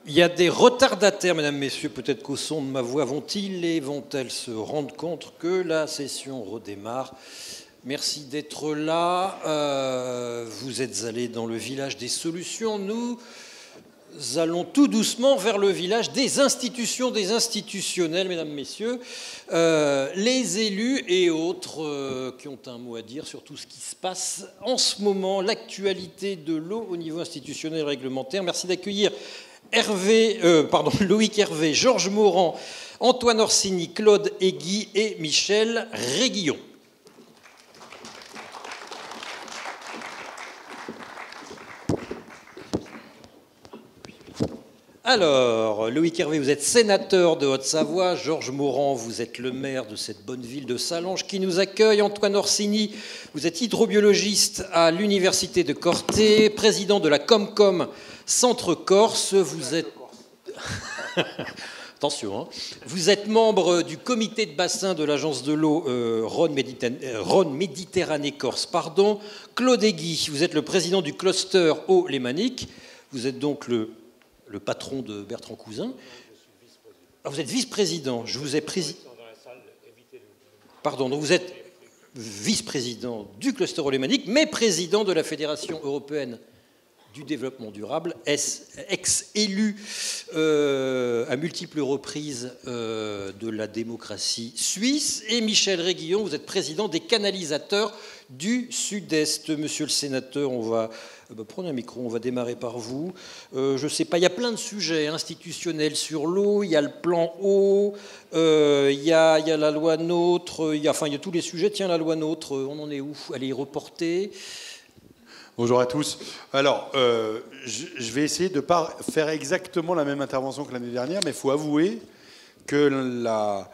Il y a des retardataires, mesdames, messieurs, peut-être qu'au son de ma voix, vont-ils et vont-elles se rendre compte que la session redémarre? Merci d'être là. Vous êtes allés dans le village des solutions. Nous allons tout doucement vers le village des institutions, des institutionnels, mesdames, messieurs. Les élus et autres qui ont un mot à dire sur tout ce qui se passe en ce moment, l'actualité de l'eau au niveau institutionnel et réglementaire. Merci d'accueillir Loïc Hervé, Georges Morand, Antoine Orsini, Claude Aiguy et Michel Réguillon. Alors, Loïc Hervé, vous êtes sénateur de Haute-Savoie. Georges Morand, vous êtes le maire de cette bonne ville de Sallanches qui nous accueille. Antoine Orsini, vous êtes hydrobiologiste à l'université de Corté, président de la Comcom Centre Corse. Vous êtes... Attention, hein. Vous êtes membre du comité de bassin de l'agence de l'eau Rhône-Méditerranée Corse. Pardon. Claude Aiguy, vous êtes le président du cluster eau lémanique. Vous êtes donc le patron de Bertrand Cousin. Ah, vous êtes vice-président. Je vous ai président. Pardon, donc vous êtes vice-président du cluster eau lémanique, mais président de la Fédération européenne du développement durable, ex-élu à multiples reprises de la démocratie suisse. Et Michel Réguillon, vous êtes président des canalisateurs du Sud-Est. Monsieur le sénateur, on va prendre un micro, on va démarrer par vous. Je ne sais pas, il y a plein de sujets institutionnels sur l'eau, il y a le plan eau, il y a la loi NOTRe, il y a tous les sujets. Tiens, la loi NOTRe, on en est où? Elle est reportée. Bonjour à tous. Alors, je vais essayer de ne pas faire exactement la même intervention que l'année dernière, mais il faut avouer que la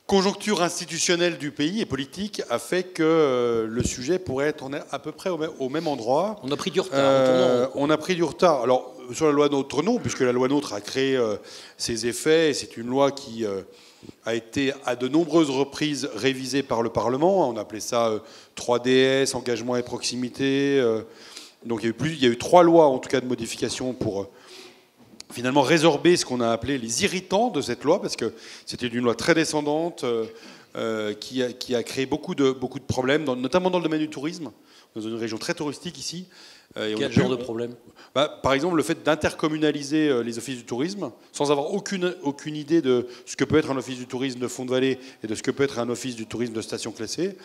conjoncture institutionnelle du pays et politique a fait que le sujet pourrait être à peu près au même endroit. On a pris du retard. On a pris du retard. Alors, sur la loi NOTRe, non, puisque la loi NOTRe a créé ses effets. C'est une loi qui a été à de nombreuses reprises révisée par le Parlement. On appelait ça 3DS, engagement et proximité. Donc il y a eu 3 lois, en tout cas, de modification pour finalement résorber ce qu'on a appelé les irritants de cette loi, parce que c'était une loi très descendante qui a créé beaucoup de problèmes, notamment dans le domaine du tourisme, dans une région très touristique ici. Quel genre de problème? Par exemple, le fait d'intercommunaliser les offices du tourisme, sans avoir aucune idée de ce que peut être un office du tourisme de fond de vallée et de ce que peut être un office du tourisme de station classée,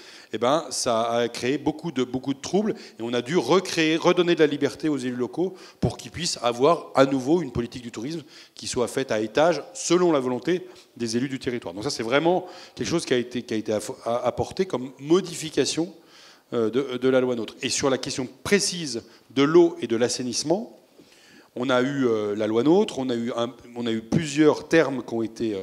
ça a créé beaucoup de troubles. Et on a dû redonner de la liberté aux élus locaux pour qu'ils puissent avoir à nouveau une politique du tourisme qui soit faite à étage selon la volonté des élus du territoire. Donc ça, c'est vraiment quelque chose qui a été apporté comme modification de la loi NOTRe. Et sur la question précise de l'eau et de l'assainissement, on a eu la loi NOTRe, on a eu plusieurs termes qui ont été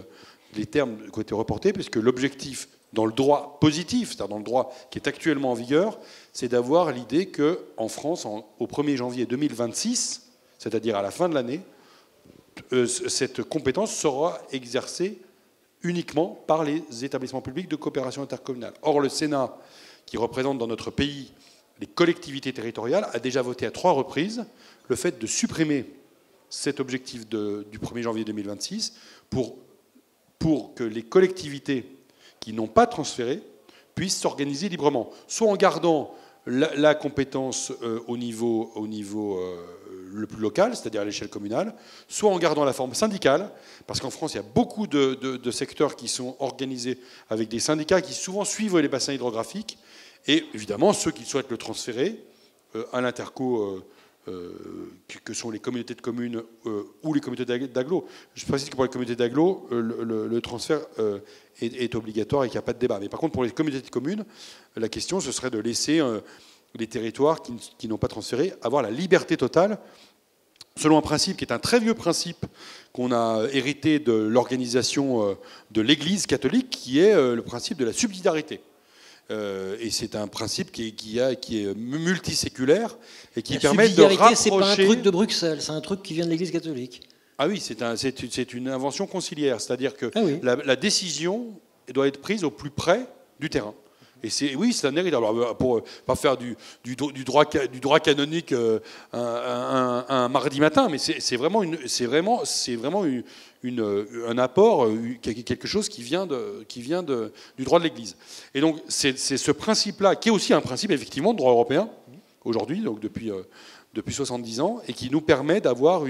reportés, puisque l'objectif dans le droit positif, c'est-à-dire dans le droit qui est actuellement en vigueur, c'est d'avoir l'idée qu'en France, au 1er janvier 2026, c'est-à-dire à la fin de l'année, cette compétence sera exercée uniquement par les établissements publics de coopération intercommunale. Or, le Sénat, qui représente dans notre pays les collectivités territoriales, a déjà voté à 3 reprises le fait de supprimer cet objectif du 1er janvier 2026 pour que les collectivités qui n'ont pas transféré puissent s'organiser librement, soit en gardant la compétence au niveau le plus local, c'est-à-dire à l'échelle communale, soit en gardant la forme syndicale, parce qu'en France, il y a beaucoup de secteurs qui sont organisés avec des syndicats qui souvent suivent les bassins hydrographiques, et évidemment, ceux qui souhaitent le transférer à l'interco, que sont les communautés de communes ou les communautés d'agglo. Je précise que pour les communautés d'agglo, le transfert est obligatoire et qu'il n'y a pas de débat. Mais par contre, pour les communautés de communes, la question, ce serait de laisser les territoires qui n'ont pas transféré avoir la liberté totale, selon un principe qui est un très vieux principe qu'on a hérité de l'organisation de l'Église catholique, qui est le principe de la subsidiarité. Et c'est un principe qui est multiséculaire et qui permet de rapprocher... C'est pas un truc de Bruxelles, c'est un truc qui vient de l'Église catholique. Ah oui, c'est une invention conciliaire, c'est-à-dire que la décision doit être prise au plus près du terrain. Et oui, c'est un héritage. Alors, pour pas faire du droit canonique un mardi matin, mais c'est vraiment un apport, quelque chose qui vient du droit de l'Église. Et donc, c'est ce principe-là, qui est aussi un principe, effectivement, de droit européen, aujourd'hui, donc depuis 70 ans, et qui nous permet d'avoir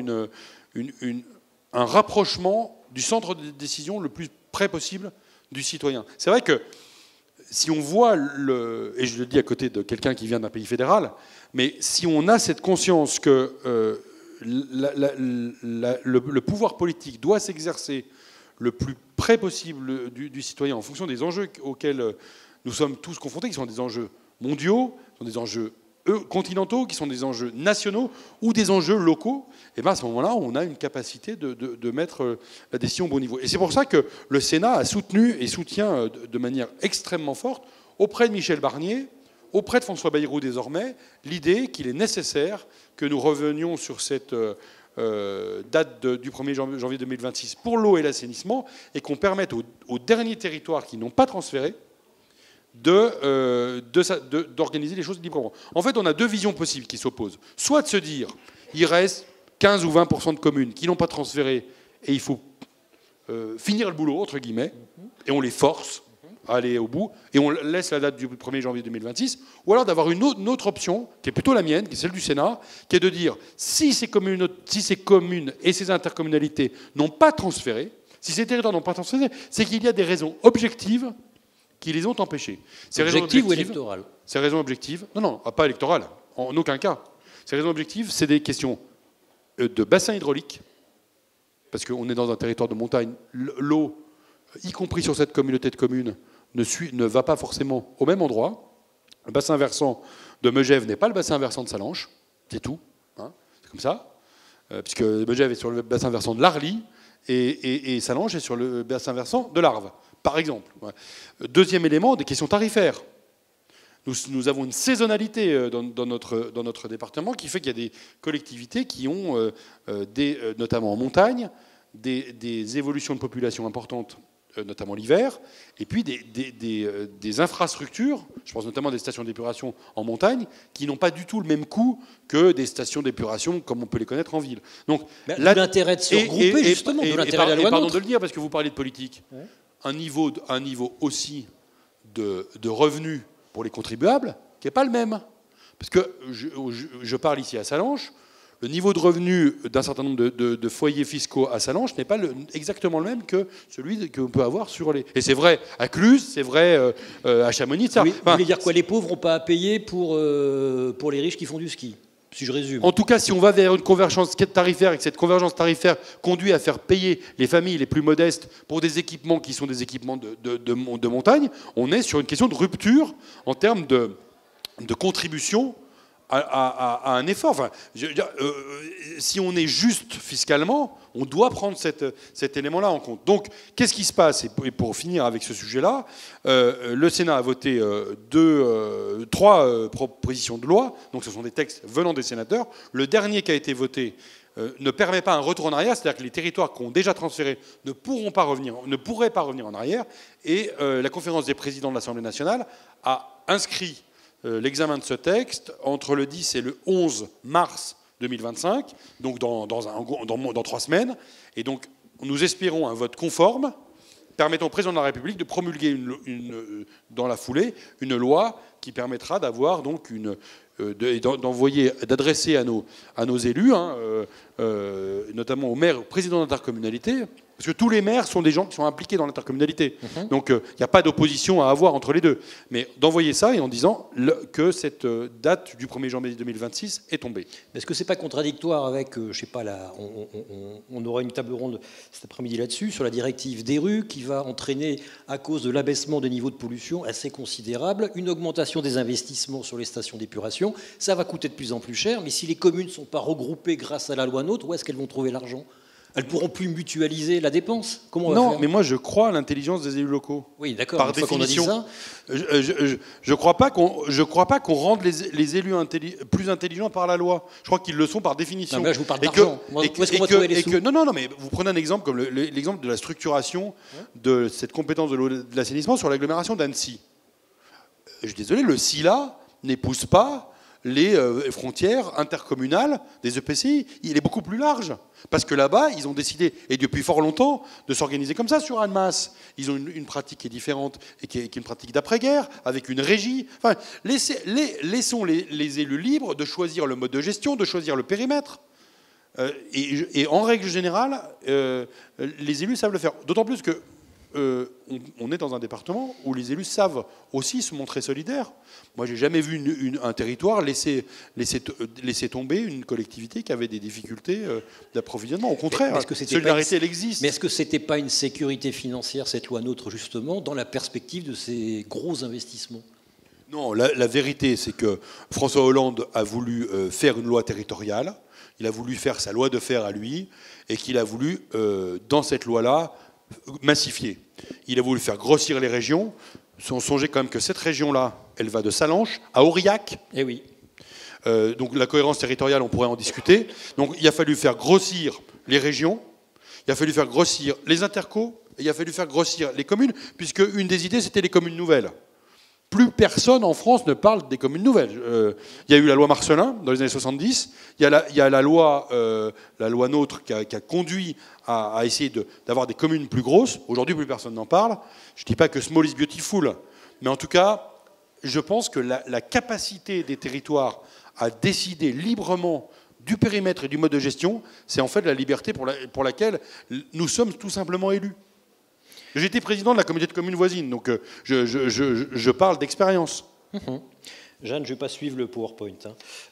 un rapprochement du centre de décision le plus près possible du citoyen. C'est vrai que si on voit, et je le dis à côté de quelqu'un qui vient d'un pays fédéral, mais si on a cette conscience que le pouvoir politique doit s'exercer le plus près possible du citoyen en fonction des enjeux auxquels nous sommes tous confrontés, qui sont des enjeux mondiaux, qui sont des enjeux continentaux, qui sont des enjeux nationaux ou des enjeux locaux, et bien à ce moment-là, on a une capacité de mettre la décision au bon niveau. Et c'est pour ça que le Sénat a soutenu et soutient de manière extrêmement forte, auprès de Michel Barnier, auprès de François Bayrou désormais, l'idée qu'il est nécessaire que nous revenions sur cette date du 1er janvier 2026 pour l'eau et l'assainissement, et qu'on permette aux derniers territoires qui n'ont pas transféré d'organiser les choses librement. En fait, on a deux visions possibles qui s'opposent. Soit de se dire, il reste 15 ou 20% de communes qui n'ont pas transféré et il faut finir le boulot, entre guillemets, et on les force à aller au bout, et on laisse la date du 1er janvier 2026, ou alors d'avoir une autre option, qui est plutôt la mienne, qui est celle du Sénat, qui est de dire, si ces communes et ces intercommunalités n'ont pas transféré, si ces territoires n'ont pas transféré, c'est qu'il y a des raisons objectives qui les ont empêchés. Ces raisons objectives ou électorales? Ces raisons objectives, non, pas électorales, en aucun cas. Ces raisons objectives, c'est des questions de bassin hydraulique, parce qu'on est dans un territoire de montagne. L'eau, y compris sur cette communauté de communes, ne va pas forcément au même endroit. Le bassin versant de Megève n'est pas le bassin versant de Sallanches, c'est tout. Hein, c'est comme ça, puisque Megève est sur le bassin versant de l'Arly, et Sallanches est sur le bassin versant de l'Arve, par exemple. Deuxième élément, des questions tarifaires. Nous avons une saisonnalité dans notre département qui fait qu'il y a des collectivités qui ont, notamment en montagne, des évolutions de population importantes, notamment l'hiver, et puis des infrastructures, je pense notamment des stations d'épuration en montagne, qui n'ont pas du tout le même coût que des stations d'épuration comme on peut les connaître en ville. Donc, l'intérêt de se regrouper, justement, de l'intérêt de la loi. Pardon de le dire, parce que vous parlez de politique. Ouais. Un niveau aussi de revenus pour les contribuables qui n'est pas le même. Parce que je parle ici à Sallanches, le niveau de revenus d'un certain nombre de foyers fiscaux à Sallanches n'est pas exactement le même que celui qu'on peut avoir sur les... Et c'est vrai à Cluses, c'est vrai à Chamonix. Ça. Oui, vous voulez dire quoi? Les pauvres n'ont pas à payer pour les riches qui font du ski, si je résume. En tout cas, si on va vers une convergence tarifaire et que cette convergence tarifaire conduit à faire payer les familles les plus modestes pour des équipements qui sont des équipements de montagne, on est sur une question de rupture en termes de contribution à un effort. Enfin, si on est juste fiscalement, on doit prendre cet élément-là en compte. Donc, qu'est-ce qui se passe? Et pour finir avec ce sujet-là, le Sénat a voté 3 propositions de loi. Donc, ce sont des textes venant des sénateurs. Le dernier qui a été voté ne permet pas un retour en arrière, c'est-à-dire que les territoires qui ont déjà transféré ne pourraient pas revenir en arrière. Et la conférence des présidents de l'Assemblée nationale a inscrit l'examen de ce texte entre le 10 et le 11 mars 2025, donc dans 3 semaines. Et donc, nous espérons un vote conforme permettant au président de la République de promulguer dans la foulée une loi qui permettra d'avoir donc d'adresser à nos élus, notamment aux maires, aux présidents d'intercommunalité, parce que tous les maires sont des gens qui sont impliqués dans l'intercommunalité. Donc il n'y a pas d'opposition à avoir entre les deux. Mais d'envoyer ça et en disant que cette date du 1er janvier 2026 est tombée. Est-ce que ce n'est pas contradictoire avec, je ne sais pas, on aura une table ronde cet après-midi là-dessus, sur la directive des rues qui va entraîner, à cause de l'abaissement des niveaux de pollution assez considérable, une augmentation des investissements sur les stations d'épuration. Ça va coûter de plus en plus cher, mais si les communes ne sont pas regroupées grâce à la loi NOTRe, où est-ce qu'elles vont trouver l'argent? Elles ne pourront plus mutualiser la dépense. Comment on va faire? Mais moi je crois à l'intelligence des élus locaux. Oui, d'accord. Par définition. Je crois pas qu'on rende les élus plus intelligents par la loi. Je crois qu'ils le sont par définition. Non, mais là, je vous parle d'argent. Où est-ce qu'on va trouver les sous? Non, mais vous prenez un exemple comme l'exemple de la structuration de cette compétence de l'assainissement sur l'agglomération d'Annecy. je suis désolé, le SILA n'épouse pas les frontières intercommunales des EPCI. Il est beaucoup plus large. Parce que là-bas, ils ont décidé, et depuis fort longtemps, de s'organiser comme ça sur Annemasse. Ils ont une pratique qui est différente et qui est une pratique d'après-guerre, avec une régie. Enfin, laissons les élus libres de choisir le mode de gestion, de choisir le périmètre. Et en règle générale, les élus savent le faire. D'autant plus que on est dans un département où les élus savent aussi se montrer solidaires. Moi, j'ai jamais vu un territoire laisser tomber une collectivité qui avait des difficultés d'approvisionnement. Au contraire, la solidarité, elle existe. Mais est-ce que c'était pas une sécurité financière, cette loi NOTRe, justement, dans la perspective de ces gros investissements? Non, la vérité, c'est que François Hollande a voulu faire une loi territoriale. Il a voulu faire sa loi de fer à lui, et qu'il a voulu, dans cette loi-là, massifier. Il a voulu faire grossir les régions. Songez quand même que cette région-là, elle va de Sallanches à Aurillac. Eh oui. Donc la cohérence territoriale, on pourrait en discuter. Donc il a fallu faire grossir les régions, il a fallu faire grossir les intercos, et il a fallu faire grossir les communes, puisque une des idées, c'était les communes nouvelles. Plus personne en France ne parle des communes nouvelles. Il y a eu la loi Marcellin dans les années 70. Il y a la loi NOTRe qui a conduit à essayer d'avoir des communes plus grosses. Aujourd'hui, plus personne n'en parle. Je ne dis pas que small is beautiful, mais en tout cas, je pense que la capacité des territoires à décider librement du périmètre et du mode de gestion, c'est en fait la liberté pour laquelle nous sommes tout simplement élus. J'étais président de la communauté de communes voisines, donc je parle d'expérience. Jeanne, je ne vais pas suivre le PowerPoint.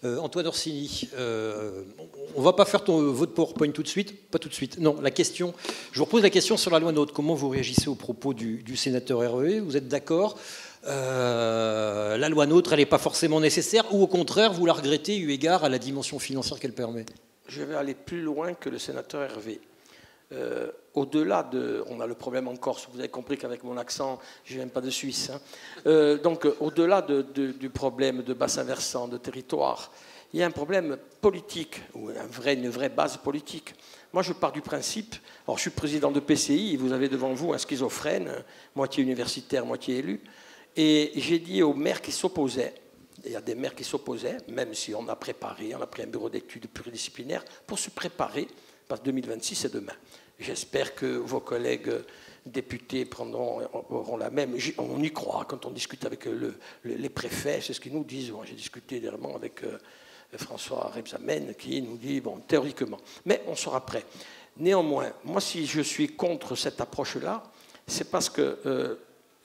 Antoine Orsini, on ne va pas faire votre PowerPoint tout de suite. Pas tout de suite. Non, la question, je vous repose la question sur la loi NOTRe. Comment vous réagissez aux propos du sénateur REE? Vous êtes d'accord? La loi NOTRe, elle n'est pas forcément nécessaire, ou au contraire, vous la regrettez eu égard à la dimension financière qu'elle permet? Je vais aller plus loin que le sénateur Hervé. Au-delà de... On a le problème en Corse, vous avez compris qu'avec mon accent, je ne viens pas de Suisse. Donc, au-delà du problème de bassin versant, de territoire, il y a un problème politique, ou une vraie base politique. Moi, je pars du principe... Alors, je suis président de PCI, et vous avez devant vous un schizophrène, moitié universitaire, moitié élu, et j'ai dit aux maires qui s'opposaient, il y a des maires qui s'opposaient, même si on a préparé, on a pris un bureau d'études pluridisciplinaire, pour se préparer, parce que 2026, c'est demain. J'espère que vos collègues députés auront la même. On y croit quand on discute avec les préfets, c'est ce qu'ils nous disent. J'ai discuté dernièrement avec François Rebsamen qui nous dit, bon, théoriquement. Mais on sera prêt. Néanmoins, moi, si je suis contre cette approche-là, c'est parce que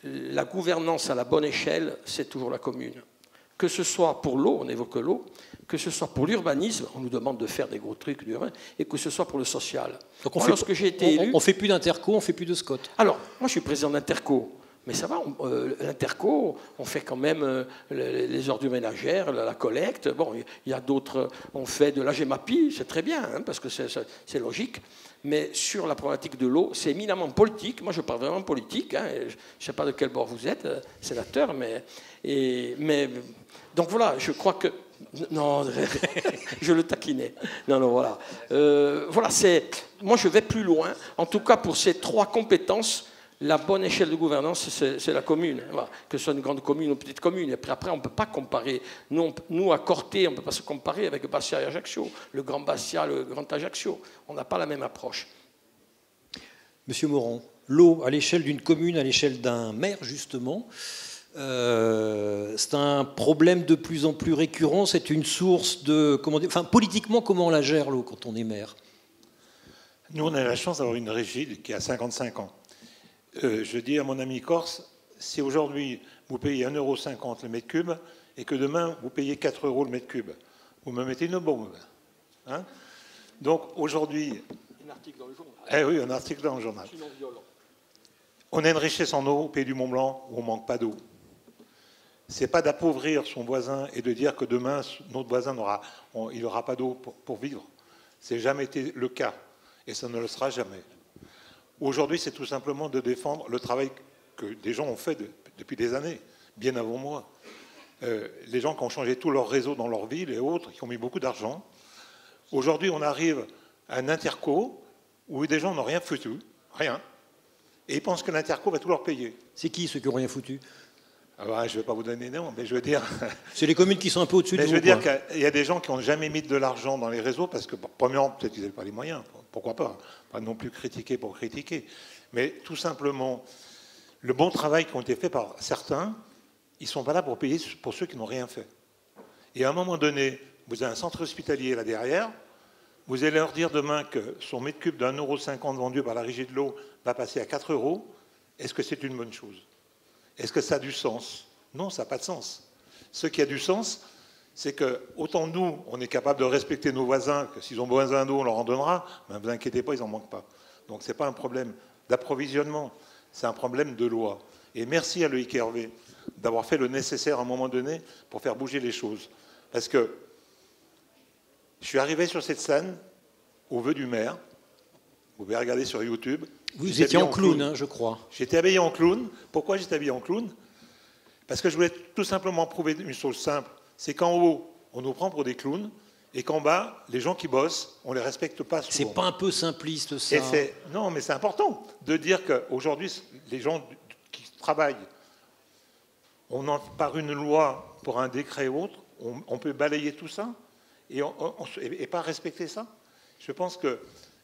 la gouvernance à la bonne échelle, c'est toujours la commune. Que ce soit pour l'eau, on évoque l'eau, que ce soit pour l'urbanisme, on nous demande de faire des gros trucs, et que ce soit pour le social. Donc on ne fait plus d'interco, on ne fait plus de SCOT. Alors, moi je suis président d'Interco, mais ça va, l'Interco, on fait quand même les ordures ménagères, la collecte, bon, il y a d'autres, on fait de la GEMAPI, c'est très bien, hein, parce que c'est logique, mais sur la problématique de l'eau, c'est éminemment politique, moi je parle vraiment politique, hein, je ne sais pas de quel bord vous êtes, sénateur, mais donc voilà, je crois que... Non, je le taquinais. Non, voilà. Voilà, moi, je vais plus loin. En tout cas, pour ces trois compétences, la bonne échelle de gouvernance, c'est la commune. Voilà. Que ce soit une grande commune ou une petite commune. Et puis après, on ne peut pas comparer. Nous, à Corté, on ne peut pas se comparer avec Bastia et Ajaccio. Le Grand Bastia, le Grand Ajaccio. On n'a pas la même approche. Monsieur Moron, l'eau à l'échelle d'une commune, à l'échelle d'un maire, justement... c'est un problème de plus en plus récurrent, c'est une source de... politiquement, comment on la gère, l'eau, quand on est maire? Nous, on a la chance d'avoir une régie qui a 55 ans. Je dis à mon ami corse, si aujourd'hui vous payez 1,50 € le mètre cube et que demain vous payez 4 € le mètre cube, vous me mettez une bombe. Hein? Donc aujourd'hui... Un article dans le journal. Eh oui, un article dans le journal. On a une richesse en eau au pays du Mont-Blanc où on ne manque pas d'eau. Ce n'est pas d'appauvrir son voisin et de dire que demain, notre voisin n'aura pas d'eau pour vivre. Ce n'a jamais été le cas. Et ça ne le sera jamais. Aujourd'hui, c'est tout simplement de défendre le travail que des gens ont fait depuis des années, bien avant moi. Les gens qui ont changé tout leur réseau dans leur ville et autres, qui ont mis beaucoup d'argent. Aujourd'hui, on arrive à un interco où des gens n'ont rien foutu, rien. Et ils pensent que l'interco va tout leur payer. C'est qui ceux qui n'ont rien foutu? Alors, je ne vais pas vous donner des noms, mais je veux dire... C'est les communes qui sont un peu au-dessus de Mais vous. je veux dire qu'il y a des gens qui n'ont jamais mis de l'argent dans les réseaux parce que, premièrement, peut-être qu'ils n'avaient pas les moyens, pourquoi pas. Pas non plus critiquer pour critiquer. Mais tout simplement, le bon travail qui a été fait par certains, ils ne sont pas là pour payer pour ceux qui n'ont rien fait. Et à un moment donné, vous avez un centre hospitalier là derrière, vous allez leur dire demain que son mètre cube d'1,50 € vendu par la Régie de l'eau va passer à 4 €. Est-ce que c'est une bonne chose? Est-ce que ça a du sens? Non, ça n'a pas de sens. Ce qui a du sens, c'est que autant nous, on est capable de respecter nos voisins, que s'ils ont besoin d'eau, on leur en donnera, mais ne vous inquiétez pas, ils n'en manquent pas. Donc ce n'est pas un problème d'approvisionnement, c'est un problème de loi. Et merci à Loïc Hervé d'avoir fait le nécessaire à un moment donné pour faire bouger les choses. Parce que je suis arrivé sur cette scène au vœu du maire. Vous pouvez regarder sur YouTube. Vous étiez en clown, hein, je crois. J'étais habillé en clown. Pourquoi j'étais habillé en clown? Parce que je voulais tout simplement prouver une chose simple. C'est qu'en haut, on nous prend pour des clowns, et qu'en bas, les gens qui bossent, on ne les respecte pas souvent. C'est pas un peu simpliste, ça? Non, mais c'est important de dire qu'aujourd'hui, les gens qui travaillent, par une loi, pour un décret ou autre, on peut balayer tout ça et pas respecter ça. Je pense que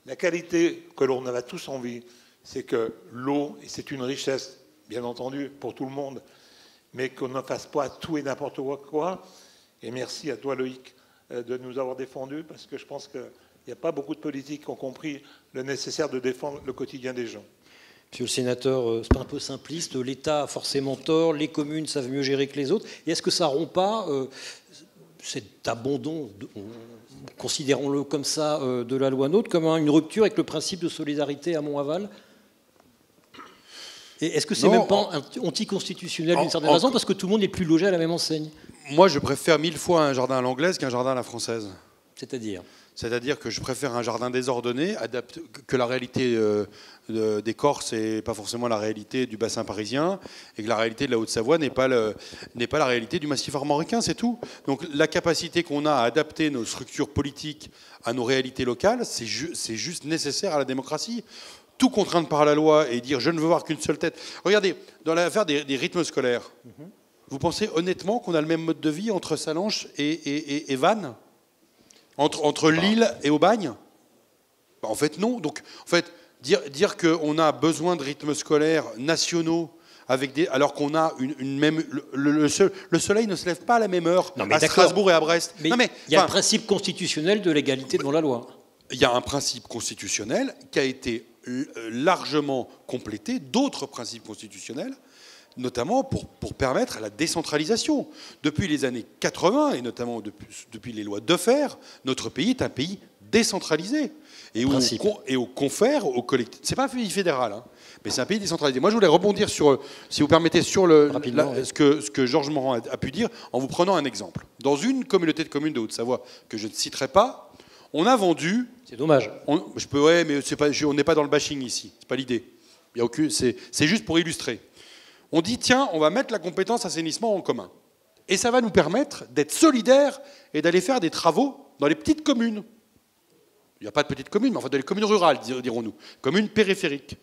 la qualité que l'on a tous envie, c'est que l'eau, et c'est une richesse, bien entendu, pour tout le monde, mais qu'on ne fasse pas tout et n'importe quoi. Et merci à toi, Loïc, de nous avoir défendus, parce que je pense qu'il n'y a pas beaucoup de politiques qui ont compris le nécessaire de défendre le quotidien des gens. Monsieur le sénateur, c'est pas un peu simpliste? L'État a forcément tort, les communes savent mieux gérer que les autres. Et est-ce que ça ne rompt pas cet abandon, considérons-le comme ça, de la loi NOTRe, comme une rupture avec le principe de solidarité à Mont-Aval? Et est-ce que c'est même pas anticonstitutionnel d'une certaine façon, parce que tout le monde n'est plus logé à la même enseigne? Moi, je préfère 1000 fois un jardin à l'anglaise qu'un jardin à la française. C'est-à-dire que je préfère un jardin désordonné, que la réalité des Corses n'est pas forcément la réalité du bassin parisien, et que la réalité de la Haute-Savoie n'est pas la réalité du massif armoricain, c'est tout. Donc la capacité qu'on a à adapter nos structures politiques à nos réalités locales, c'est juste nécessaire à la démocratie. Tout contraindre par la loi et dire « je ne veux voir qu'une seule tête ». Regardez, dans l'affaire des rythmes scolaires, vous pensez honnêtement qu'on a le même mode de vie entre Salanches et Vannes, entre Lille et Aubagne? En fait, non. Donc, en fait, dire qu'on a besoin de rythmes scolaires nationaux alors qu'on a une même... Le soleil ne se lève pas à la même heure à Strasbourg et à Brest. Mais il y a un principe constitutionnel de l'égalité devant la loi. Il y a un principe constitutionnel qui a été largement complété d'autres principes constitutionnels, notamment pour permettre la décentralisation. Depuis les années 80, et notamment depuis les lois Defferre, notre pays est un pays décentralisé. Et où confère aux collectivités... C'est pas un pays fédéral, hein, mais c'est un pays décentralisé. Moi, je voulais rebondir sur, si vous permettez, sur ce que Georges Morand a pu dire, en vous prenant un exemple. Dans une communauté de communes de Haute-Savoie, que je ne citerai pas, on a vendu... C'est dommage. Mais on n'est pas dans le bashing ici. C'est pas l'idée. C'est juste pour illustrer. On dit, tiens, on va mettre la compétence assainissement en commun. Et ça va nous permettre d'être solidaires et d'aller faire des travaux dans les petites communes. Il n'y a pas de petites communes, mais enfin dans les communes rurales, dirons-nous. Communes périphériques.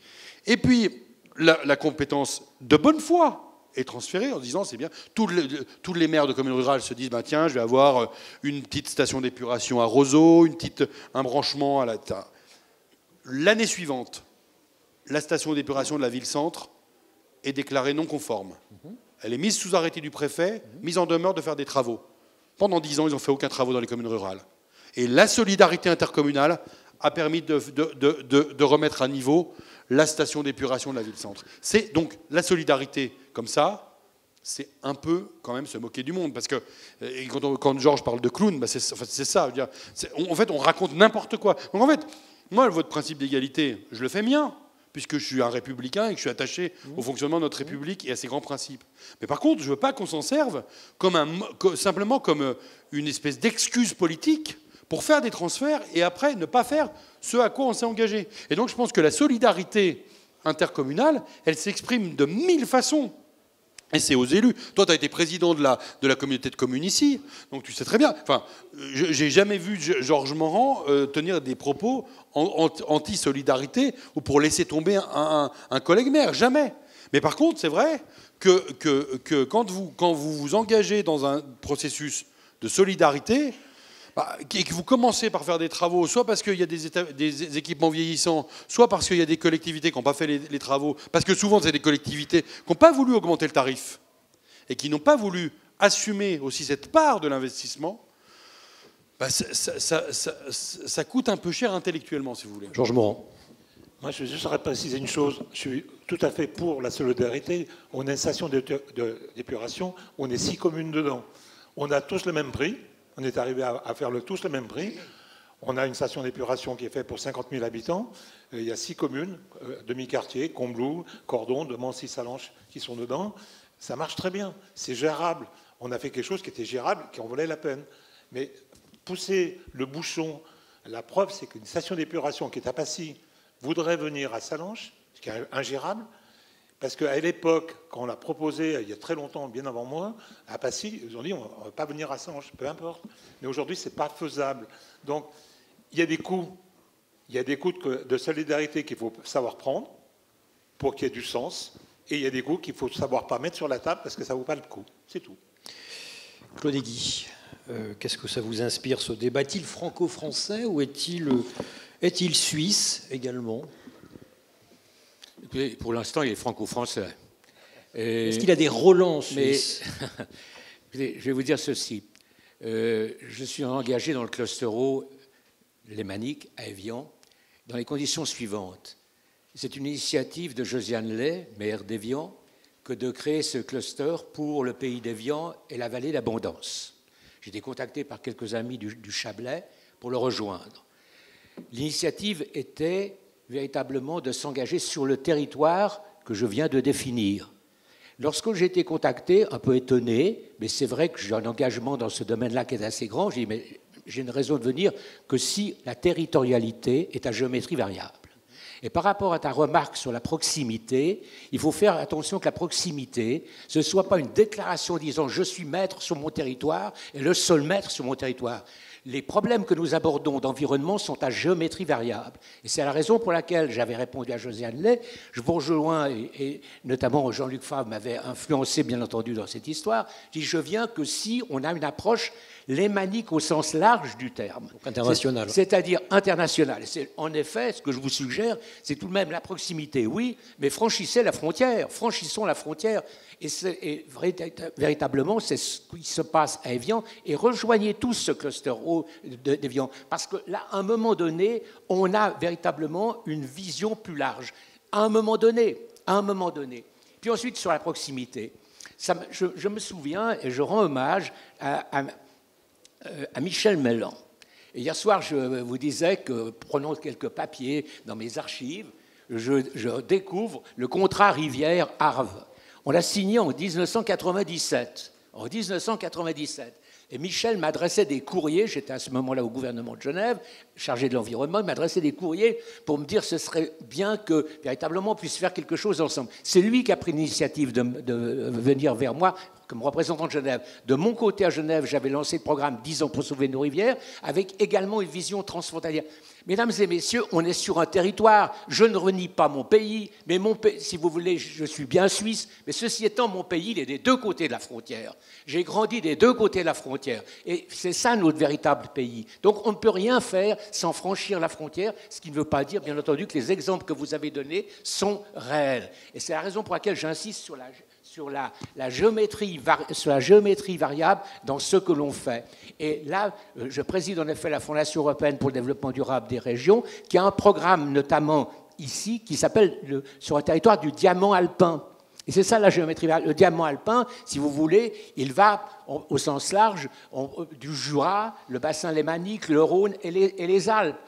Et puis, la compétence de bonne foi est transférée en disant, c'est bien, tous les maires de communes rurales se disent, ben, tiens, je vais avoir une petite station d'épuration à Roseau, un branchement à la... L'année suivante, la station d'épuration de la ville-centre est déclarée non conforme. Elle est mise sous arrêté du préfet, mise en demeure de faire des travaux. Pendant 10 ans, ils n'ont fait aucun travaux dans les communes rurales. Et la solidarité intercommunale a permis de remettre à niveau la station d'épuration de la ville-centre. C'est donc la solidarité comme ça, c'est un peu quand même se moquer du monde. Parce que quand Georges parle de clown, bah c'est ça. En fait, on raconte n'importe quoi. Donc en fait, moi, votre principe d'égalité, je le fais mien, puisque je suis un républicain et que je suis attaché au fonctionnement de notre République et à ses grands principes. Mais par contre, je ne veux pas qu'on s'en serve simplement comme une espèce d'excuse politique pour faire des transferts et après ne pas faire ce à quoi on s'est engagé. Et donc je pense que la solidarité intercommunale, elle s'exprime de 1000 façons. Et c'est aux élus. Toi, tu as été président de la communauté de communes ici, donc tu sais très bien. Enfin, j'ai jamais vu Georges Morand tenir des propos anti-solidarité ou pour laisser tomber un collègue maire. Jamais. Mais par contre, c'est vrai que quand vous vous engagez dans un processus de solidarité, et que vous commencez par faire des travaux, soit parce qu'il y a des équipements vieillissants, soit parce qu'il y a des collectivités qui n'ont pas fait les travaux, parce que souvent c'est des collectivités qui n'ont pas voulu augmenter le tarif et qui n'ont pas voulu assumer aussi cette part de l'investissement, ça coûte un peu cher intellectuellement, si vous voulez. Georges Morand. Moi, je veux juste préciser une chose. Je suis tout à fait pour la solidarité. On a une station d'épuration, on est 6 communes dedans. On a tous le même prix. On est arrivé à faire tous le même prix. On a une station d'épuration qui est faite pour 50 000 habitants. Il y a 6 communes, demi-quartier, Combloux, Cordon, de Mancy-Salanches qui sont dedans. Ça marche très bien. C'est gérable. On a fait quelque chose qui était gérable, qui en valait la peine. Mais pousser le bouchon, la preuve, c'est qu'une station d'épuration qui est à Passy voudrait venir à Salanches, ce qui est ingérable. Parce qu'à l'époque, quand on l'a proposé, il y a très longtemps, bien avant moi, à Passy, ils ont dit on ne va pas venir à Salanches, peu importe. Mais aujourd'hui, ce n'est pas faisable. Donc, il y a des coûts. Il y a des coûts de solidarité qu'il faut savoir prendre pour qu'il y ait du sens. Et il y a des coûts qu'il faut savoir pas mettre sur la table parce que ça ne vaut pas le coup. C'est tout. Claude Egui, qu'est-ce que ça vous inspire, ce débat? Est-il franco-français ou est-il suisse également? Pour l'instant, il est franco-français. Est-ce qu'il a des relents suisses? Je vais vous dire ceci. Je suis engagé dans le clustero lémanique à Évian dans les conditions suivantes. C'est une initiative de Josiane Lay, maire d'Évian, que de créer ce cluster pour le pays d'Évian et la vallée d'Abondance. J'ai été contacté par quelques amis du Chablais pour le rejoindre. L'initiative était véritablement de s'engager sur le territoire que je viens de définir. Lorsque j'ai été contacté, un peu étonné, mais c'est vrai que j'ai un engagement dans ce domaine-là qui est assez grand, j'ai dit, mais j'ai une raison de venir que si la territorialité est à géométrie variable. Et par rapport à ta remarque sur la proximité, il faut faire attention que la proximité, ce ne soit pas une déclaration disant « je suis maître sur mon territoire et le seul maître sur mon territoire ». Les problèmes que nous abordons d'environnement sont à géométrie variable. Et c'est la raison pour laquelle j'avais répondu à Josiane Lay. Je vous rejoins, et notamment Jean-Luc Favre m'avait influencé, bien entendu, dans cette histoire. Je dis, je viens que si on a une approche lémanique au sens large du terme. Donc international. C'est-à-dire international. En effet, ce que je vous suggère, c'est tout de même la proximité, oui, mais franchissez la frontière, franchissons la frontière. Et véritablement, c'est ce qui se passe à Évian. Et rejoignez tous ce cluster d'Évian. Parce que là, à un moment donné, on a véritablement une vision plus large. À un moment donné. Puis ensuite, sur la proximité. Je me souviens, et je rends hommage à Michel Mélan. Et hier soir, je vous disais que, prenant quelques papiers dans mes archives, je découvre le contrat Rivière-Arve. On l'a signé en 1997. En 1997. Et Michel m'adressait des courriers, j'étais à ce moment-là au gouvernement de Genève, chargé de l'environnement, il m'adressait des courriers pour me dire que ce serait bien que, véritablement, on puisse faire quelque chose ensemble. C'est lui qui a pris l'initiative de venir vers moi comme représentant de Genève. De mon côté, à Genève, j'avais lancé le programme 10 ans pour sauver nos rivières, avec également une vision transfrontalière. Mesdames et messieurs, on est sur un territoire, je ne renie pas mon pays, mais mon pays, si vous voulez, je suis bien suisse, mais ceci étant, mon pays, il est des deux côtés de la frontière. J'ai grandi des deux côtés de la frontière, et c'est ça notre véritable pays. Donc on ne peut rien faire sans franchir la frontière, ce qui ne veut pas dire, bien entendu, que les exemples que vous avez donnés sont réels. Et c'est la raison pour laquelle j'insiste sur la géométrie variable dans ce que l'on fait. Et là, je préside en effet la Fondation européenne pour le développement durable des régions, qui a un programme notamment ici, qui s'appelle sur un territoire du diamant alpin. Et c'est ça la géométrie variable. Le diamant alpin, si vous voulez, il va au sens large du Jura, le bassin lémanique, le Rhône et les Alpes.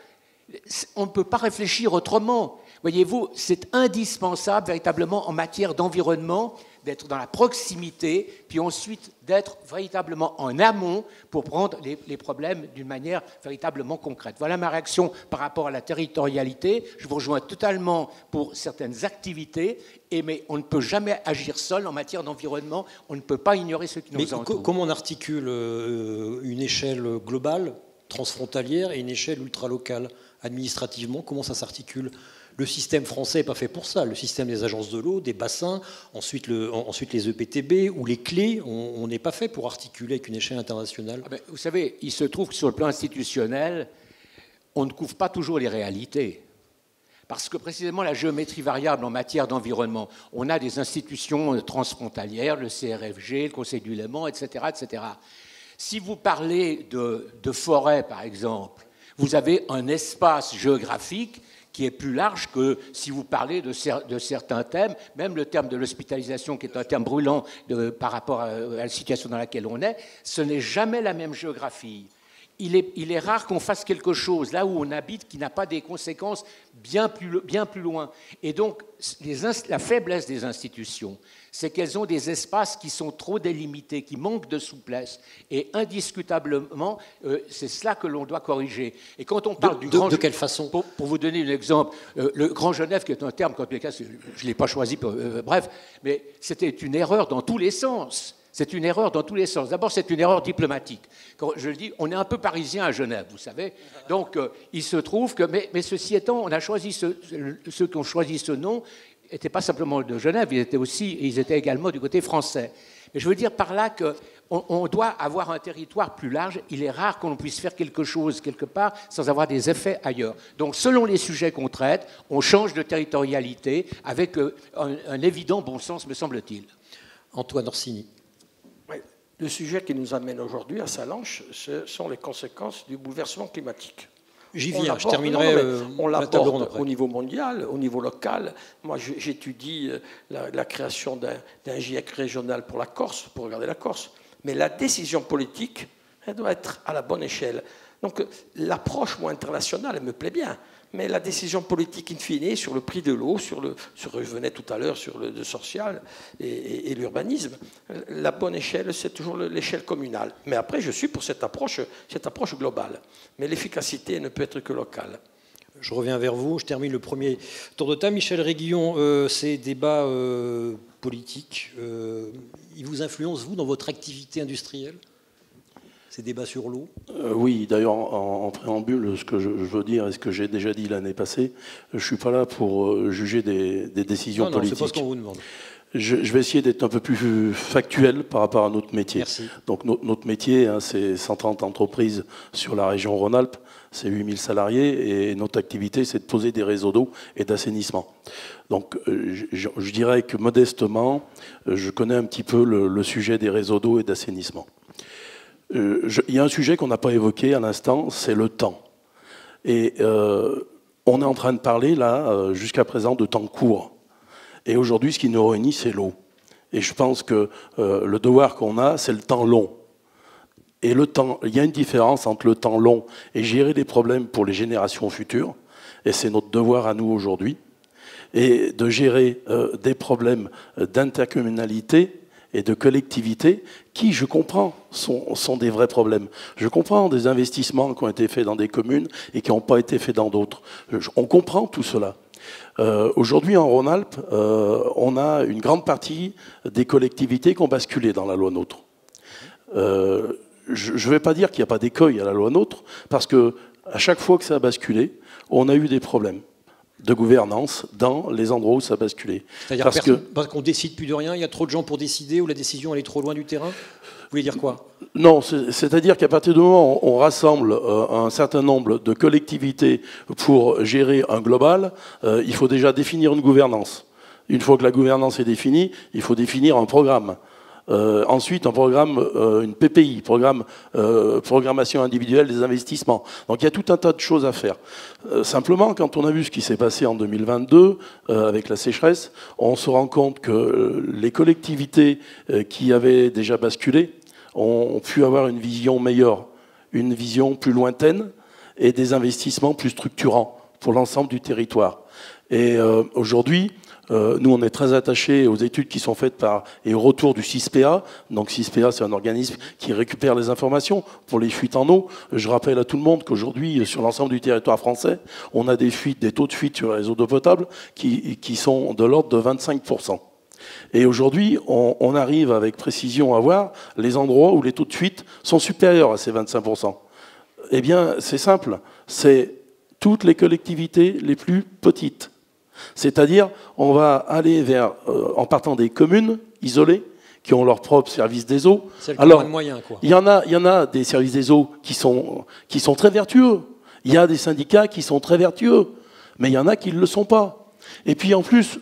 On ne peut pas réfléchir autrement. Voyez-vous, c'est indispensable véritablement en matière d'environnement d'être dans la proximité, puis ensuite d'être véritablement en amont pour prendre les problèmes d'une manière véritablement concrète. Voilà ma réaction par rapport à la territorialité. Je vous rejoins totalement pour certaines activités, mais on ne peut jamais agir seul en matière d'environnement. On ne peut pas ignorer ce qui nous entoure. Comment on articule une échelle globale, transfrontalière, et une échelle ultra-locale? Administrativement, comment ça s'articule? Le système français n'est pas fait pour ça. Le système des agences de l'eau, des bassins, ensuite les EPTB ou les clés, on n'est pas fait pour articuler avec une échelle internationale. Vous savez, il se trouve que sur le plan institutionnel, on ne couvre pas toujours les réalités. Parce que précisément la géométrie variable en matière d'environnement, on a des institutions transfrontalières, le CRFG, le Conseil du Léman, etc., etc. Si vous parlez de forêt, par exemple, vous avez un espace géographique qui est plus large que si vous parlez de certains thèmes, même le terme de l'hospitalisation, qui est un terme brûlant par rapport à la situation dans laquelle on est, ce n'est jamais la même géographie. Il est rare qu'on fasse quelque chose là où on habite qui n'a pas des conséquences bien plus loin. Et donc, la faiblesse des institutions, c'est qu'elles ont des espaces qui sont trop délimités, qui manquent de souplesse. Et indiscutablement, c'est cela que l'on doit corriger. Et quand on parle de quelle façon? Pour vous donner un exemple, le Grand Genève, qui est un terme, je ne l'ai pas choisi, bref, mais c'était une erreur dans tous les sens. C'est une erreur dans tous les sens. D'abord, c'est une erreur diplomatique. Quand je le dis, on est un peu parisien à Genève, vous savez. Donc, il se trouve que... Mais ceci étant, on a choisi ceux qui ont choisi ce nom n'étaient pas simplement de Genève, ils étaient également du côté français. Mais je veux dire par là qu'on doit avoir un territoire plus large. Il est rare qu'on puisse faire quelque chose quelque part sans avoir des effets ailleurs. Donc, selon les sujets qu'on traite, on change de territorialité avec un évident bon sens, me semble-t-il. Antoine Orsini. Le sujet qui nous amène aujourd'hui à Sallanches, ce sont les conséquences du bouleversement climatique. J'y viens, je terminerai on l'aborde au niveau mondial, au niveau local. Moi, j'étudie la création d'un GIEC régional pour la Corse, pour regarder la Corse. Mais la décision politique, elle doit être à la bonne échelle. Donc, l'approche internationale, elle me plaît bien. Mais la décision politique in fine sur le prix de l'eau, je venais tout à l'heure sur le social et l'urbanisme, la bonne échelle, c'est toujours l'échelle communale. Mais après, je suis pour cette approche globale. Mais l'efficacité ne peut être que locale. Je reviens vers vous. Je termine le premier tour de table. Michel Réguillon, ces débats politiques, ils vous influencent, vous, dans votre activité industrielle ? Ces débats sur l'eau? Oui, d'ailleurs, en préambule, ce que je veux dire et ce que j'ai déjà dit l'année passée, je ne suis pas là pour juger des décisions politiques. Non, c'est pas ce qu'on vous demande. Je vais essayer d'être un peu plus factuel par rapport à notre métier. Merci. Donc notre métier, c'est 130 entreprises sur la région Rhône-Alpes, c'est 8000 salariés, et notre activité, c'est de poser des réseaux d'eau et d'assainissement. Donc je dirais que modestement, je connais un petit peu le sujet des réseaux d'eau et d'assainissement. Il y a un sujet qu'on n'a pas évoqué à l'instant, c'est le temps. Et on est en train de parler, là, jusqu'à présent, de temps court. Et aujourd'hui, ce qui nous réunit, c'est l'eau. Et je pense que le devoir qu'on a, c'est le temps long. Et il y a une différence entre le temps long et gérer des problèmes pour les générations futures. Et c'est notre devoir à nous aujourd'hui. Et de gérer des problèmes d'intercommunalité et de collectivité qui, je comprends, sont des vrais problèmes. Je comprends des investissements qui ont été faits dans des communes et qui n'ont pas été faits dans d'autres. On comprend tout cela. Aujourd'hui, en Rhône-Alpes, on a une grande partie des collectivités qui ont basculé dans la loi NOTRe. Je ne vais pas dire qu'il n'y a pas d'écueil à la loi NOTRe, parce qu'à chaque fois que ça a basculé, on a eu des problèmes de gouvernance dans les endroits où ça a basculé. C'est-à-dire parce qu'on ne décide plus de rien, il y a trop de gens pour décider, ou la décision elle est trop loin du terrain? Vous voulez dire quoi? Non, c'est-à-dire qu'à partir du moment où on rassemble un certain nombre de collectivités pour gérer un global, il faut déjà définir une gouvernance. Une fois que la gouvernance est définie, il faut définir un programme. Ensuite, un programme, une PPI, programmation individuelle des investissements. Donc il y a tout un tas de choses à faire. Simplement, quand on a vu ce qui s'est passé en 2022 avec la sécheresse, on se rend compte que les collectivités qui avaient déjà basculé ont pu avoir une vision meilleure, une vision plus lointaine et des investissements plus structurants pour l'ensemble du territoire. Et aujourd'hui, Nous, on est très attachés aux études qui sont faites et au retour du CISPA. Donc CISPA, c'est un organisme qui récupère les informations pour les fuites en eau. Je rappelle à tout le monde qu'aujourd'hui, sur l'ensemble du territoire français, on a des taux de fuite sur les réseaux d'eau potable qui sont de l'ordre de 25%. Et aujourd'hui, on arrive avec précision à voir les endroits où les taux de fuite sont supérieurs à ces 25%. Eh bien, c'est simple, c'est toutes les collectivités les plus petites. C'est-à-dire, on va aller en partant des communes isolées, qui ont leur propre service des eaux. Alors, moyen, quoi. Il y en a des services des eaux qui sont très vertueux. Il y a des syndicats qui sont très vertueux, mais il y en a qui ne le sont pas. Et puis en plus,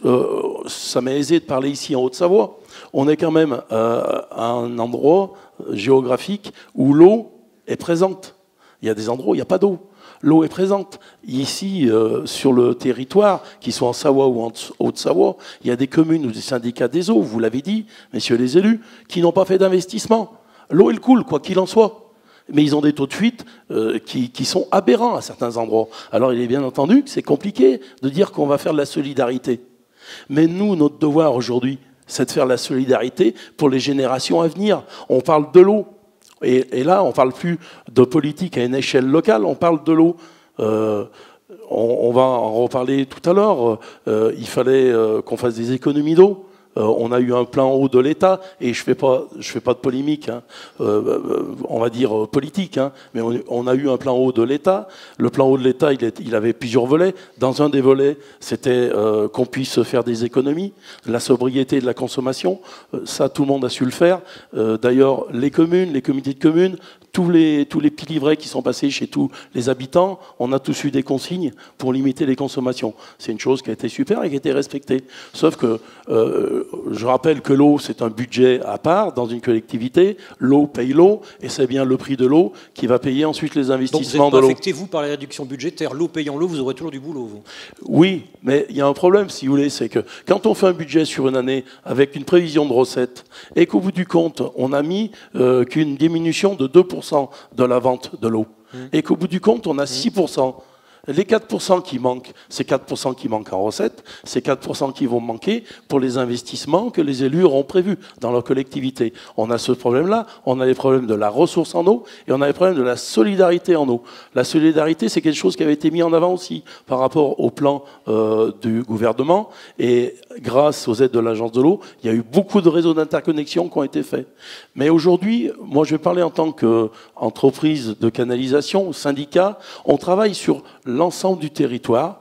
ça m'est aisé de parler ici en Haute-Savoie, on est quand même à un endroit géographique où l'eau est présente. Il y a des endroits où il n'y a pas d'eau. L'eau est présente. Ici, sur le territoire, qu'ils soient en Savoie ou en Haute-Savoie, il y a des communes ou des syndicats des eaux, vous l'avez dit, messieurs les élus, qui n'ont pas fait d'investissement. L'eau, elle coule, quoi qu'il en soit. Mais ils ont des taux de fuite qui sont aberrants à certains endroits. Alors il est bien entendu que c'est compliqué de dire qu'on va faire de la solidarité. Mais nous, notre devoir aujourd'hui, c'est de faire de la solidarité pour les générations à venir. On parle de l'eau. Et là, on ne parle plus de politique à une échelle locale, on parle de l'eau. On va en reparler tout à l'heure. Il fallait qu'on fasse des économies d'eau. On a eu un plan eau de l'État, et je fais pas de polémique, hein, on va dire politique, hein, mais on a eu un plan eau de l'État. Le plan eau de l'État, il avait plusieurs volets. Dans un des volets, c'était qu'on puisse faire des économies, la sobriété de la consommation. Ça, tout le monde a su le faire. D'ailleurs, les communes, les comités de communes, tous les petits livrets qui sont passés chez tous les habitants, on a tous eu des consignes pour limiter les consommations. C'est une chose qui a été super et qui a été respectée. Sauf que je rappelle que l'eau, c'est un budget à part dans une collectivité. L'eau paye l'eau, et c'est bien le prix de l'eau qui va payer ensuite les investissements de l'eau. Donc vous n'êtes pas affecté, vous, par la réduction budgétaire. L'eau payant l'eau, vous aurez toujours du boulot, vous. Oui, mais il y a un problème, si vous voulez, c'est que quand on fait un budget sur une année avec une prévision de recettes, et qu'au bout du compte, on a mis qu'une diminution de 2% de la vente de l'eau, et qu'au bout du compte, on a 6%. Les 4% qui manquent, c'est 4% qui manquent en recettes, c'est 4% qui vont manquer pour les investissements que les élus auront prévus dans leur collectivité. On a ce problème-là, on a les problèmes de la ressource en eau, et on a les problèmes de la solidarité en eau. La solidarité, c'est quelque chose qui avait été mis en avant aussi par rapport au plan du gouvernement, et grâce aux aides de l'Agence de l'eau, il y a eu beaucoup de réseaux d'interconnexion qui ont été faits. Mais aujourd'hui, moi je vais parler en tant qu'entreprise de canalisation, syndicat, on travaille sur l'ensemble du territoire.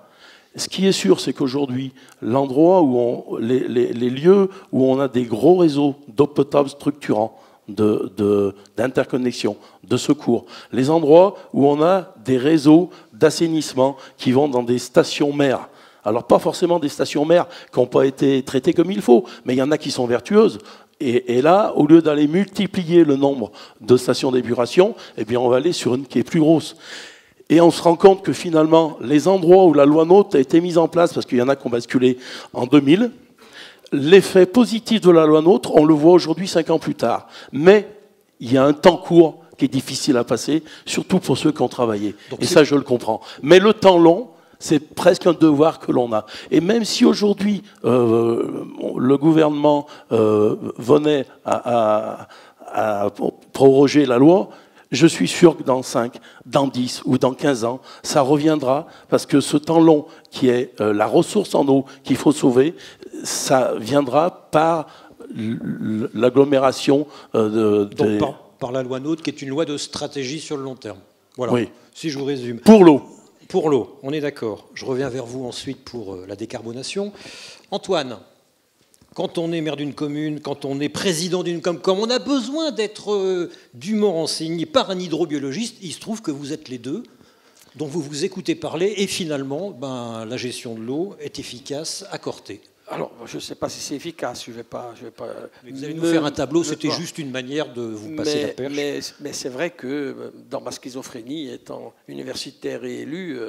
Ce qui est sûr, c'est qu'aujourd'hui, l'endroit où les lieux où on a des gros réseaux d'eau potable structurants, d'interconnexion, de secours, les endroits où on a des réseaux d'assainissement qui vont dans des stations mères. Alors pas forcément des stations mères qui n'ont pas été traitées comme il faut, mais il y en a qui sont vertueuses. Et là, au lieu d'aller multiplier le nombre de stations d'épuration, eh bien on va aller sur une qui est plus grosse. Et on se rend compte que finalement, les endroits où la loi NOTRe a été mise en place, parce qu'il y en a qui ont basculé en 2000, l'effet positif de la loi NOTRe, on le voit aujourd'hui 5 ans plus tard. Mais il y a un temps court qui est difficile à passer, surtout pour ceux qui ont travaillé. Et ça, je le comprends. Mais le temps long, c'est presque un devoir que l'on a. Et même si aujourd'hui, le gouvernement venait à proroger la loi, je suis sûr que dans 5, dans 10 ou dans 15 ans, ça reviendra, parce que ce temps long qui est la ressource en eau qu'il faut sauver, ça viendra par l'agglomération par la loi NOTRe, qui est une loi de stratégie sur le long terme. Voilà, oui. Si je vous résume. Pour l'eau. Pour l'eau, on est d'accord. Je reviens vers vous ensuite pour la décarbonation. Antoine, quand on est maire d'une commune, quand on est président d'une commune, comme on a besoin d'être dûment renseigné par un hydrobiologiste, il se trouve que vous êtes les deux, dont vous vous écoutez parler, et finalement, la gestion de l'eau est efficace à Corté. Alors, je ne sais pas si c'est efficace, je vais pas mais vous allez nous faire un tableau, c'était juste une manière de vous passer la perche. Mais c'est vrai que dans ma schizophrénie, étant universitaire et élu,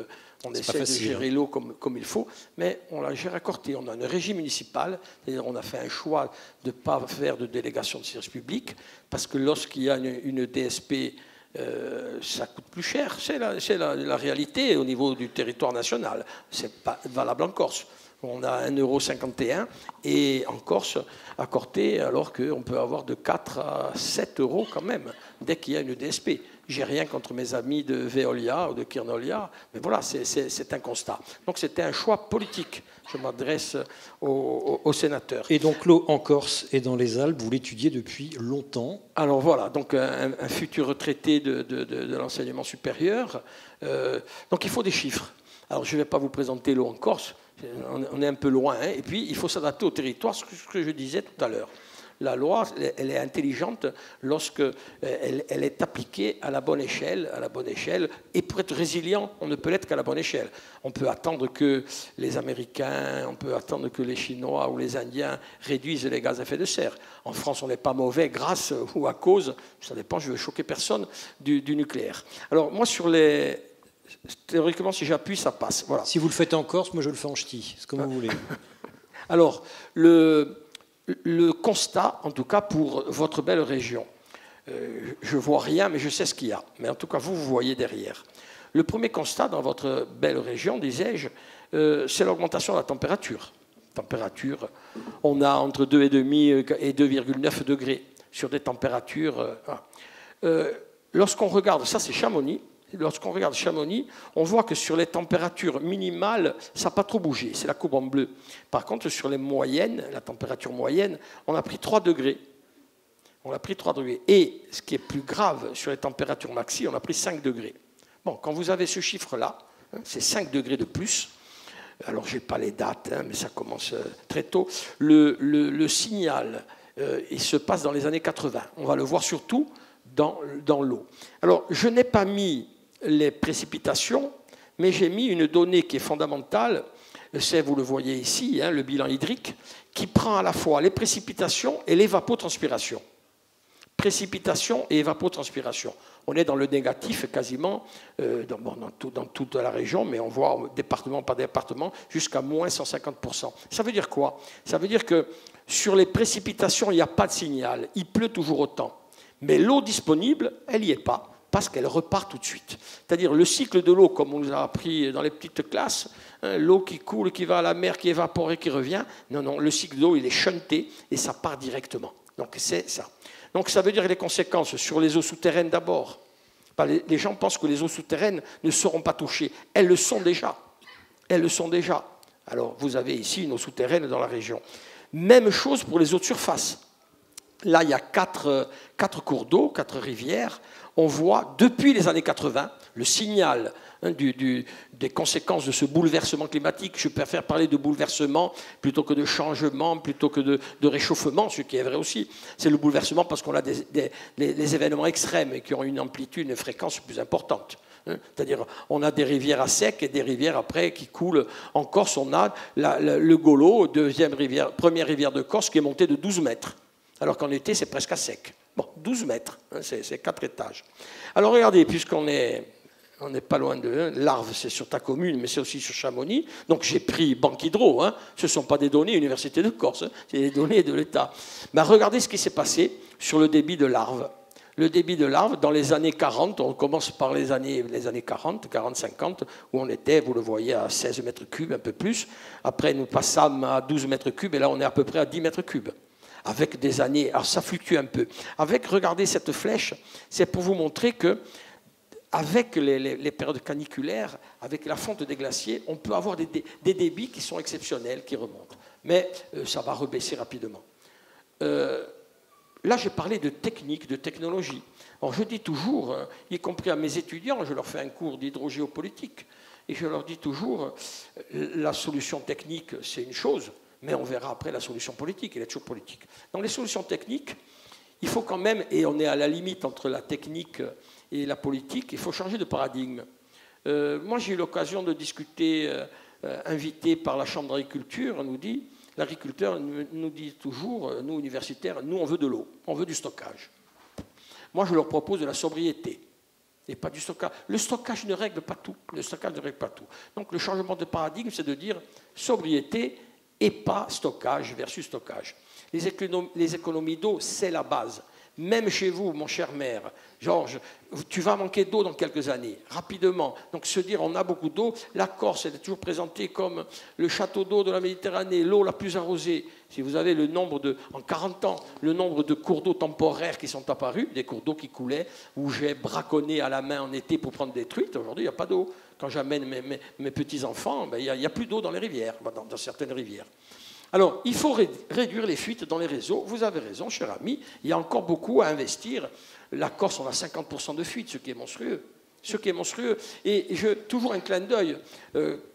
on essaie de gérer l'eau comme il faut, mais on la gère à Corté. On a un régime municipal, c'est-à-dire on a fait un choix de ne pas faire de délégation de service public, parce que lorsqu'il y a une DSP, ça coûte plus cher. C'est la réalité au niveau du territoire national. C'est pas valable en Corse. On a 1,51 € et en Corse, à Corté, alors qu'on peut avoir de 4 à 7 € quand même, dès qu'il y a une DSP. J'ai rien contre mes amis de Veolia ou de Kirnolia, mais voilà, c'est un constat. Donc c'était un choix politique. Je m'adresse aux sénateurs. Et donc l'eau en Corse et dans les Alpes, vous l'étudiez depuis longtemps. Alors voilà, donc un futur retraité de l'enseignement supérieur. Donc il faut des chiffres. Alors je ne vais pas vous présenter l'eau en Corse, on est un peu loin, hein, et puis il faut s'adapter au territoire, ce que je disais tout à l'heure. La loi, elle est intelligente lorsqu'elle est appliquée à la bonne échelle, et pour être résilient, on ne peut l'être qu'à la bonne échelle. On peut attendre que les Américains, on peut attendre que les Chinois ou les Indiens réduisent les gaz à effet de serre. En France, on n'est pas mauvais grâce ou à cause, ça dépend, je ne veux choquer personne, du nucléaire. Alors moi, théoriquement, si j'appuie, ça passe. Voilà. Si vous le faites en Corse, moi je le fais en ch'ti, c'est comme vous voulez. Alors, le constat, en tout cas pour votre belle région, je ne vois rien, mais je sais ce qu'il y a. Mais en tout cas, vous voyez derrière. Le premier constat dans votre belle région, disais-je, c'est l'augmentation de la température. On a entre 2,5 et 2,9 degrés sur des températures. Lorsqu'on regarde, ça c'est Chamonix. Lorsqu'on regarde Chamonix, on voit que sur les températures minimales, ça n'a pas trop bougé, c'est la courbe en bleu. Par contre, sur les moyennes, la température moyenne, on a pris 3 degrés. Et ce qui est plus grave, sur les températures maxi, on a pris 5 degrés. Bon, quand vous avez ce chiffre-là, c'est 5 degrés de plus. Alors, je n'ai pas les dates, mais ça commence très tôt. Le signal, il se passe dans les années 80. On va le voir surtout dans l'eau. Alors, je n'ai pas mis les précipitations, mais j'ai mis une donnée qui est fondamentale, c'est, vous le voyez ici, le bilan hydrique, qui prend à la fois les précipitations et l'évapotranspiration. Précipitation et évapotranspiration. On est dans le négatif quasiment dans toute la région, mais on voit département par département jusqu'à moins 150%. Ça veut dire quoi? Ça veut dire que sur les précipitations, il n'y a pas de signal. Il pleut toujours autant. Mais l'eau disponible, elle n'y est pas, parce qu'elle repart tout de suite. C'est-à-dire le cycle de l'eau, comme on nous a appris dans les petites classes, l'eau qui coule, qui va à la mer, qui évapore et qui revient. Non, le cycle d'eau, il est shunté et ça part directement. Donc c'est ça. Donc ça veut dire les conséquences sur les eaux souterraines d'abord. Les gens pensent que les eaux souterraines ne seront pas touchées. Elles le sont déjà. Alors vous avez ici une eau souterraine dans la région. Même chose pour les eaux de surface. Là, il y a 4 cours d'eau, 4 rivières. On voit, depuis les années 80, le signal des conséquences de ce bouleversement climatique. Je préfère parler de bouleversement plutôt que de changement, plutôt que de réchauffement, ce qui est vrai aussi. C'est le bouleversement parce qu'on a des événements extrêmes et qui ont une amplitude, une fréquence plus importante. C'est-à-dire, on a des rivières à sec et des rivières après qui coulent. En Corse, on a le Golo, première rivière de Corse, qui est montée de 12 mètres. Alors qu'en été, c'est presque à sec. Bon, 12 mètres, c'est 4 étages. Alors regardez, puisqu'on n'est pas loin de l'Arve, c'est sur ta commune, mais c'est aussi sur Chamonix. Donc j'ai pris Banque Hydro, ce ne sont pas des données Université de Corse, c'est des données de l'État. Mais regardez ce qui s'est passé sur le débit de l'Arve. Le débit de l'Arve, dans les années 40, on commence par les années 40, 40-50, où on était, vous le voyez, à 16 mètres cubes, un peu plus. Après, nous passâmes à 12 mètres cubes, et là, on est à peu près à 10 mètres cubes. Avec des années, alors ça fluctue un peu. Regardez cette flèche, c'est pour vous montrer que avec les périodes caniculaires, avec la fonte des glaciers, on peut avoir des débits qui sont exceptionnels, qui remontent. Mais ça va rebaisser rapidement. Là, j'ai parlé de technique, de technologie. Alors, je dis toujours, y compris à mes étudiants, je leur fais un cours d'hydrogéopolitique, et je leur dis toujours, la solution technique, c'est une chose, mais on verra après la solution politique, elle est toujours politique. Dans les solutions techniques, il faut quand même, et on est à la limite entre la technique et la politique, il faut changer de paradigme. Moi, j'ai eu l'occasion de discuter, invité par la Chambre d'agriculture, l'agriculteur nous dit toujours, nous universitaires, nous on veut de l'eau, on veut du stockage. Moi, je leur propose de la sobriété et pas du stockage. Le stockage ne règle pas tout. Donc, le changement de paradigme, c'est de dire sobriété et pas stockage versus stockage. Les économies d'eau, c'est la base. Même chez vous, mon cher maire, Georges, tu vas manquer d'eau dans quelques années, rapidement. Donc se dire on a beaucoup d'eau, la Corse elle est toujours présentée comme le château d'eau de la Méditerranée, l'eau la plus arrosée. Si vous avez le nombre de, en 40 ans, le nombre de cours d'eau temporaires qui sont apparus, des cours d'eau qui coulaient, où j'ai braconné à la main en été pour prendre des truites, aujourd'hui il n'y a pas d'eau. Quand j'amène mes petits-enfants, ben, il n'y a plus d'eau dans les rivières, dans certaines rivières. Alors, il faut réduire les fuites dans les réseaux. Vous avez raison, cher ami, il y a encore beaucoup à investir. La Corse, on a 50% de fuites, ce qui est monstrueux. Ce qui est monstrueux. Et toujours un clin d'œil.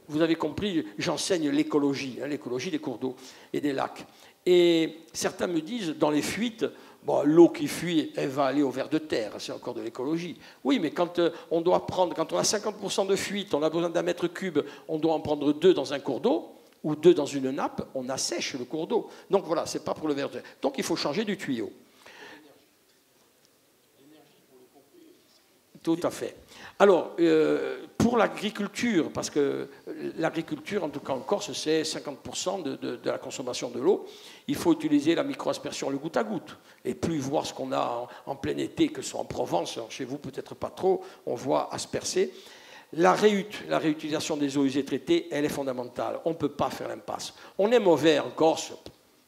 Vous avez compris, j'enseigne l'écologie, hein, l'écologie des cours d'eau et des lacs. Et certains me disent, dans les fuites, bon, l'eau qui fuit, elle va aller au ver de terre, c'est encore de l'écologie. Oui, mais quand on doit prendre, quand on a 50% de fuite, on a besoin d'un mètre cube, on doit en prendre 2 dans un cours d'eau, ou 2 dans une nappe, on assèche le cours d'eau. Donc voilà, ce n'est pas pour le ver de terre. Donc il faut changer du tuyau. Tout à fait. Alors, pour l'agriculture, parce que l'agriculture, en tout cas en Corse, c'est 50% de la consommation de l'eau, il faut utiliser la micro-aspersion, le goutte à goutte, et plus voir ce qu'on a en plein été, que ce soit en Provence, chez vous peut-être pas trop, on voit aspercer. La réutilisation des eaux usées traitées, elle est fondamentale. On ne peut pas faire l'impasse. On est mauvais en Corse,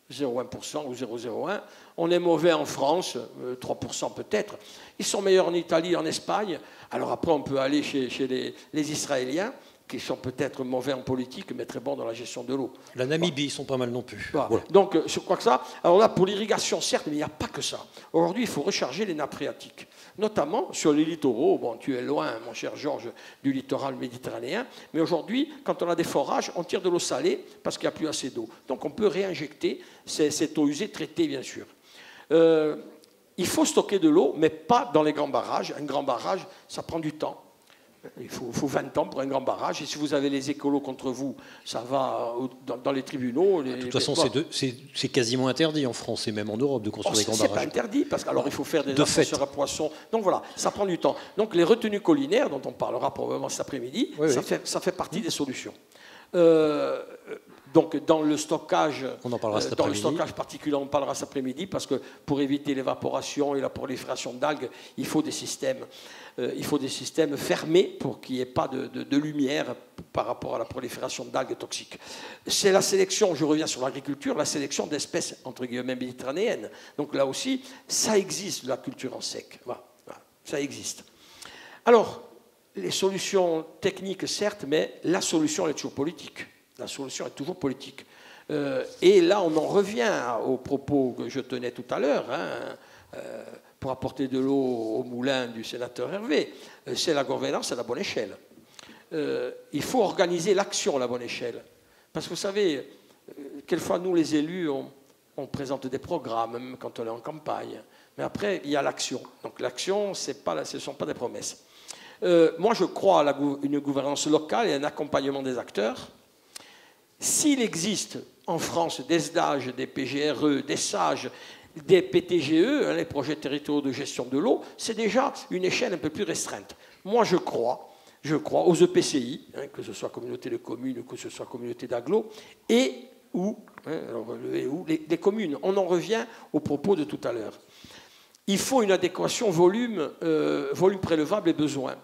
0,1% ou 0,01%. On est mauvais en France, 3% peut-être. Ils sont meilleurs en Italie, en Espagne. Alors après, on peut aller chez les Israéliens, qui sont peut-être mauvais en politique, mais très bons dans la gestion de l'eau. La Namibie, ils sont pas mal non plus. Voilà. Voilà. Donc, je crois que ça... Alors là, pour l'irrigation, certes, mais il n'y a pas que ça. Aujourd'hui, il faut recharger les nappes phréatiques, notamment sur les littoraux. Bon, tu es loin, mon cher Georges, du littoral méditerranéen, mais aujourd'hui, quand on a des forages, on tire de l'eau salée parce qu'il n'y a plus assez d'eau. Donc, on peut réinjecter cette eau usée traitée, bien sûr. Il faut stocker de l'eau, mais pas dans les grands barrages. Un grand barrage, ça prend du temps. Il faut 20 ans pour un grand barrage. Et si vous avez les écolos contre vous, ça va dans les tribunaux. De toute façon, c'est quasiment interdit en France et même en Europe de construire des grands barrages. C'est pas interdit, parce qu'alors il faut faire des ascenseurs à poissons. Donc voilà, ça prend du temps. Donc les retenues collinaires, dont on parlera probablement cet après-midi, ça fait partie des solutions. Donc dans le stockage, particulier, on parlera cet après-midi, parce que pour éviter l'évaporation et la prolifération d'algues, il faut des systèmes fermés pour qu'il n'y ait pas de lumière par rapport à la prolifération d'algues toxiques. C'est la sélection, je reviens sur l'agriculture, la sélection d'espèces entre guillemets méditerranéennes. Donc là aussi, ça existe, la culture en sec. Voilà, ça existe. Alors, les solutions techniques, certes, mais la solution est toujours politique. La solution est toujours politique. Et là, on en revient aux propos que je tenais tout à l'heure, pour apporter de l'eau au moulin du sénateur Hervé. C'est la gouvernance à la bonne échelle. Il faut organiser l'action à la bonne échelle. Parce que vous savez, quelquefois, nous, les élus, on présente des programmes, même quand on est en campagne. Mais après, il y a l'action. Donc l'action, ce ne sont pas des promesses. Moi, je crois à une gouvernance locale et un accompagnement des acteurs. S'il existe en France des SDAGE, des PGRE, des SAGE, des PTGE, les projets territoriaux de gestion de l'eau, c'est déjà une échelle un peu plus restreinte. Moi, je crois aux EPCI, que ce soit communauté de communes, que ce soit communauté d'agglo, les communes. On en revient aux propos de tout à l'heure. Il faut une adéquation volume prélevable et besoin.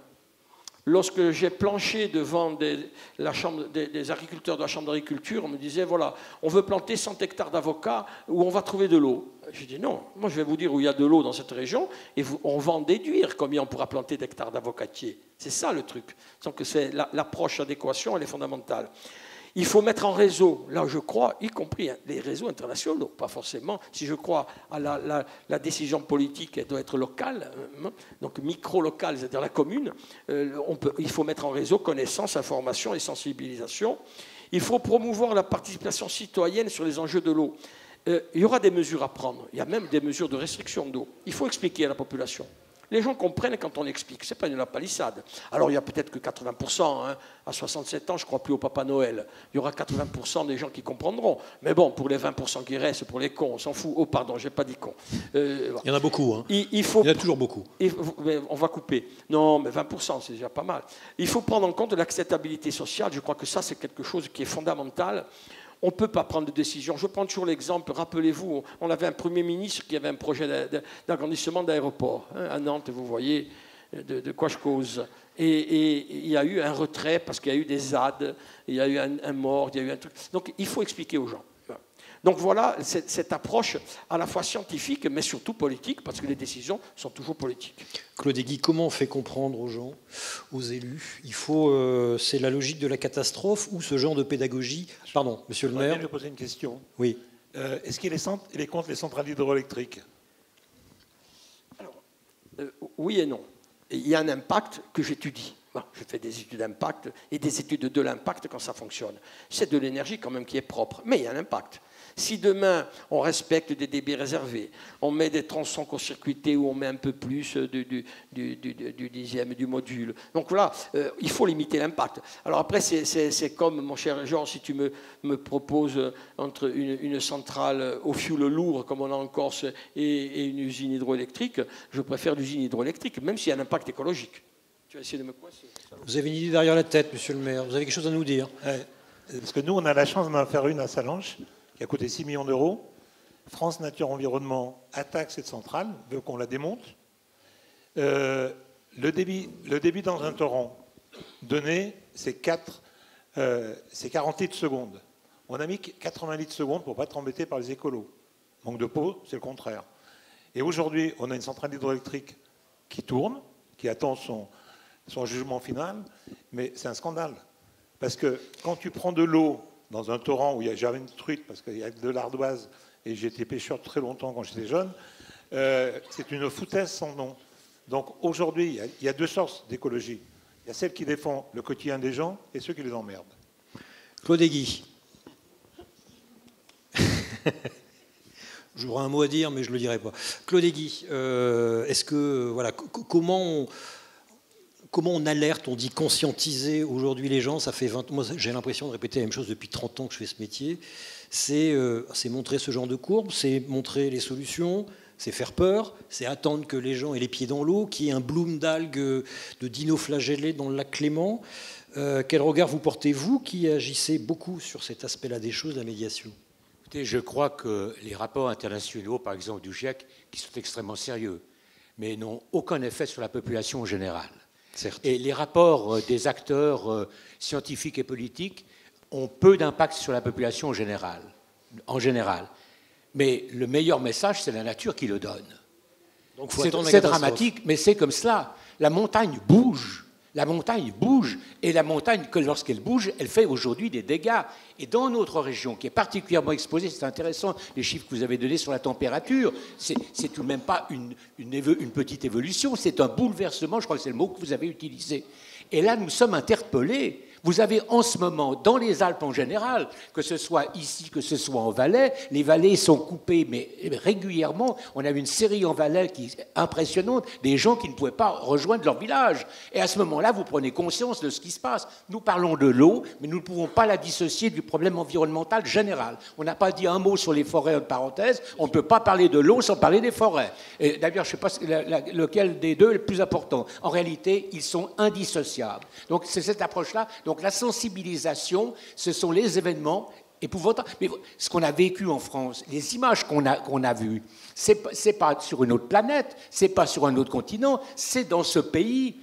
Lorsque j'ai planché devant des agriculteurs de la Chambre d'agriculture, on me disait, voilà, on veut planter 100 hectares d'avocats où on va trouver de l'eau. J'ai dit, non, moi je vais vous dire où il y a de l'eau dans cette région et on va en déduire combien on pourra planter d'hectares d'avocatiers. C'est ça le truc. Donc c'est l'approche adéquation, elle est fondamentale. Il faut mettre en réseau, là je crois, y compris les réseaux internationaux, pas forcément. Si je crois à la décision politique, elle doit être locale, donc micro-locale, c'est-à-dire la commune. Il faut mettre en réseau connaissance, information et sensibilisation. Il faut promouvoir la participation citoyenne sur les enjeux de l'eau. Il y aura des mesures à prendre, il y a même des mesures de restriction d'eau. Il faut expliquer à la population. Les gens comprennent quand on explique, ce n'est pas une lapalissade. Alors il y a peut-être que 80%, à 67 ans, je ne crois plus au Papa Noël. Il y aura 80% des gens qui comprendront. Mais bon, pour les 20% qui restent, pour les cons, on s'en fout. Oh pardon, je n'ai pas dit con. Il y en a beaucoup. Il y en a toujours beaucoup. On va couper. Non, mais 20%, c'est déjà pas mal. Il faut prendre en compte l'acceptabilité sociale. Je crois que ça, c'est quelque chose qui est fondamental. on ne peut pas prendre de décision. Je prends toujours l'exemple, rappelez-vous, on avait un Premier ministre qui avait un projet d'agrandissement d'aéroport à Nantes, vous voyez de quoi je cause. Et il y a eu un retrait parce qu'il y a eu des ZAD, il y a eu un mort, il y a eu un truc. Donc il faut expliquer aux gens. Donc voilà cette approche à la fois scientifique, mais surtout politique, parce que les décisions sont toujours politiques. Claude Guy, comment on fait comprendre aux gens, aux élus? C'est la logique de la catastrophe ou ce genre de pédagogie? Pardon, monsieur le maire. Je vais poser une question. Oui. Est-ce qu'il est contre les centrales hydroélectriques? Alors, oui et non. Il y a un impact que j'étudie. Je fais des études d'impact et des études de l'impact quand ça fonctionne. C'est de l'énergie quand même qui est propre, mais il y a un impact. Si demain, on respecte des débits réservés, on met des tronçons court-circuités où on met un peu plus du dixième du module. Donc voilà, il faut limiter l'impact. Alors après, c'est comme, mon cher Jean, si tu me proposes entre une centrale au fioul lourd, comme on a en Corse, et une usine hydroélectrique, je préfère l'usine hydroélectrique, même s'il y a un impact écologique. Tu vas essayer de me coincer. Vous avez une idée derrière la tête, monsieur le maire. Vous avez quelque chose à nous dire? Parce que nous, on a la chance d'en faire une à Salanches, qui a coûté 6 millions d'euros. France Nature Environnement attaque cette centrale, veut qu'on la démonte. Le débit dans un torrent donné, c'est 40 litres seconde. On a mis 80 litres seconde pour ne pas être embêté par les écolos. Manque de peau, c'est le contraire. Et aujourd'hui, on a une centrale hydroélectrique qui tourne, qui attend son jugement final, mais c'est un scandale. Parce que quand tu prends de l'eau dans un torrent où il n'y a jamais de truite, parce qu'il y a de l'ardoise, et j'ai été pêcheur très longtemps quand j'étais jeune, c'est une foutaise sans nom. Donc aujourd'hui, il y a deux sortes d'écologie. Il y a celle qui défend le quotidien des gens et ceux qui les emmerdent. Claude Guy. J'aurais un mot à dire, mais je ne le dirai pas. Claude Guy, comment on alerte, on dit conscientiser aujourd'hui les gens? Ça fait 20 ans, moi j'ai l'impression de répéter la même chose depuis 30 ans que je fais ce métier. C'est montrer ce genre de courbe, c'est montrer les solutions, c'est faire peur, c'est attendre que les gens aient les pieds dans l'eau, qu'il y ait un bloom d'algues, de dinoflagellés dans le lac Clément. Quel regard vous portez, vous, qui agissez beaucoup sur cet aspect-là des choses, la médiation? Écoutez, je crois que les rapports internationaux, par exemple du GIEC, qui sont extrêmement sérieux, mais n'ont aucun effet sur la population en général. Certes. Et les rapports des acteurs scientifiques et politiques ont peu d'impact sur la population en général. Mais le meilleur message, c'est la nature qui le donne. Donc c'est dramatique, mais c'est comme cela. La montagne bouge. Et la montagne, que lorsqu'elle bouge, elle fait aujourd'hui des dégâts. Et dans notre région, qui est particulièrement exposée, c'est intéressant, les chiffres que vous avez donnés sur la température, c'est tout de même pas une petite évolution, c'est un bouleversement, je crois que c'est le mot que vous avez utilisé. Et là, nous sommes interpellés. Vous avez en ce moment, dans les Alpes en général, que ce soit ici, que ce soit en Valais, les vallées sont coupées, mais régulièrement, on a une série en Valais qui est impressionnante, des gens qui ne pouvaient pas rejoindre leur village. Et à ce moment-là, vous prenez conscience de ce qui se passe. Nous parlons de l'eau, mais nous ne pouvons pas la dissocier du problème environnemental général. On n'a pas dit un mot sur les forêts, en parenthèse, on ne peut pas parler de l'eau sans parler des forêts. Et d'ailleurs, je ne sais pas lequel des deux est le plus important. En réalité, ils sont indissociables. Donc c'est cette approche-là. Donc la sensibilisation, ce sont les événements épouvantables. Mais ce qu'on a vécu en France, les images qu'on a vues, c'est pas sur une autre planète, c'est pas sur un autre continent, c'est dans ce pays.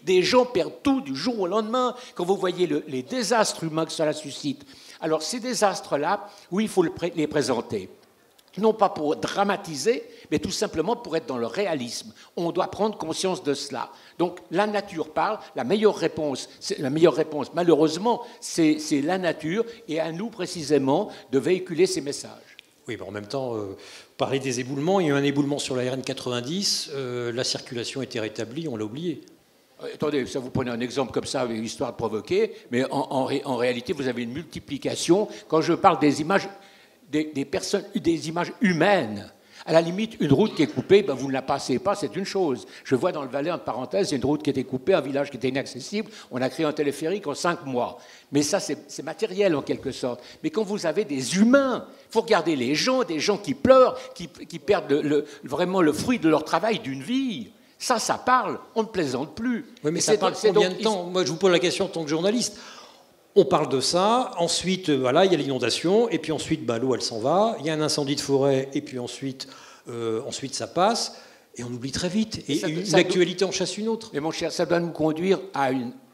Des gens perdent tout du jour au lendemain. Quand vous voyez les désastres humains que cela suscite. Alors ces désastres-là, oui, il faut les présenter. Non pas pour dramatiser, mais tout simplement pour être dans le réalisme. On doit prendre conscience de cela. Donc la nature parle, la meilleure réponse malheureusement, c'est la nature, et à nous précisément de véhiculer ces messages. Oui, en même temps, parler des éboulements, il y a eu un éboulement sur la RN 90, la circulation était rétablie, on l'a oublié. Attendez, ça vous prenez un exemple comme ça, histoire de provoquer, mais en réalité, vous avez une multiplication. Quand je parle des images... des images humaines. À la limite, une route qui est coupée, vous ne la passez pas, c'est une chose. Je vois dans le Valais, en parenthèse, il y a une route qui était coupée, un village qui était inaccessible. On a créé un téléphérique en 5 mois. Mais ça, c'est matériel en quelque sorte. Mais quand vous avez des humains, il faut regarder les gens, des gens qui pleurent, qui perdent vraiment le fruit de leur travail d'une vie. Ça parle, on ne plaisante plus. Oui, mais ça parle combien de temps? Moi, je vous pose la question en tant que journaliste. On parle de ça, ensuite, voilà, il y a l'inondation, et puis ensuite, l'eau, elle s'en va, il y a un incendie de forêt, et puis ensuite ça passe, et on oublie très vite. Et une actualité en chasse une autre. Mais mon cher, ça doit nous conduire à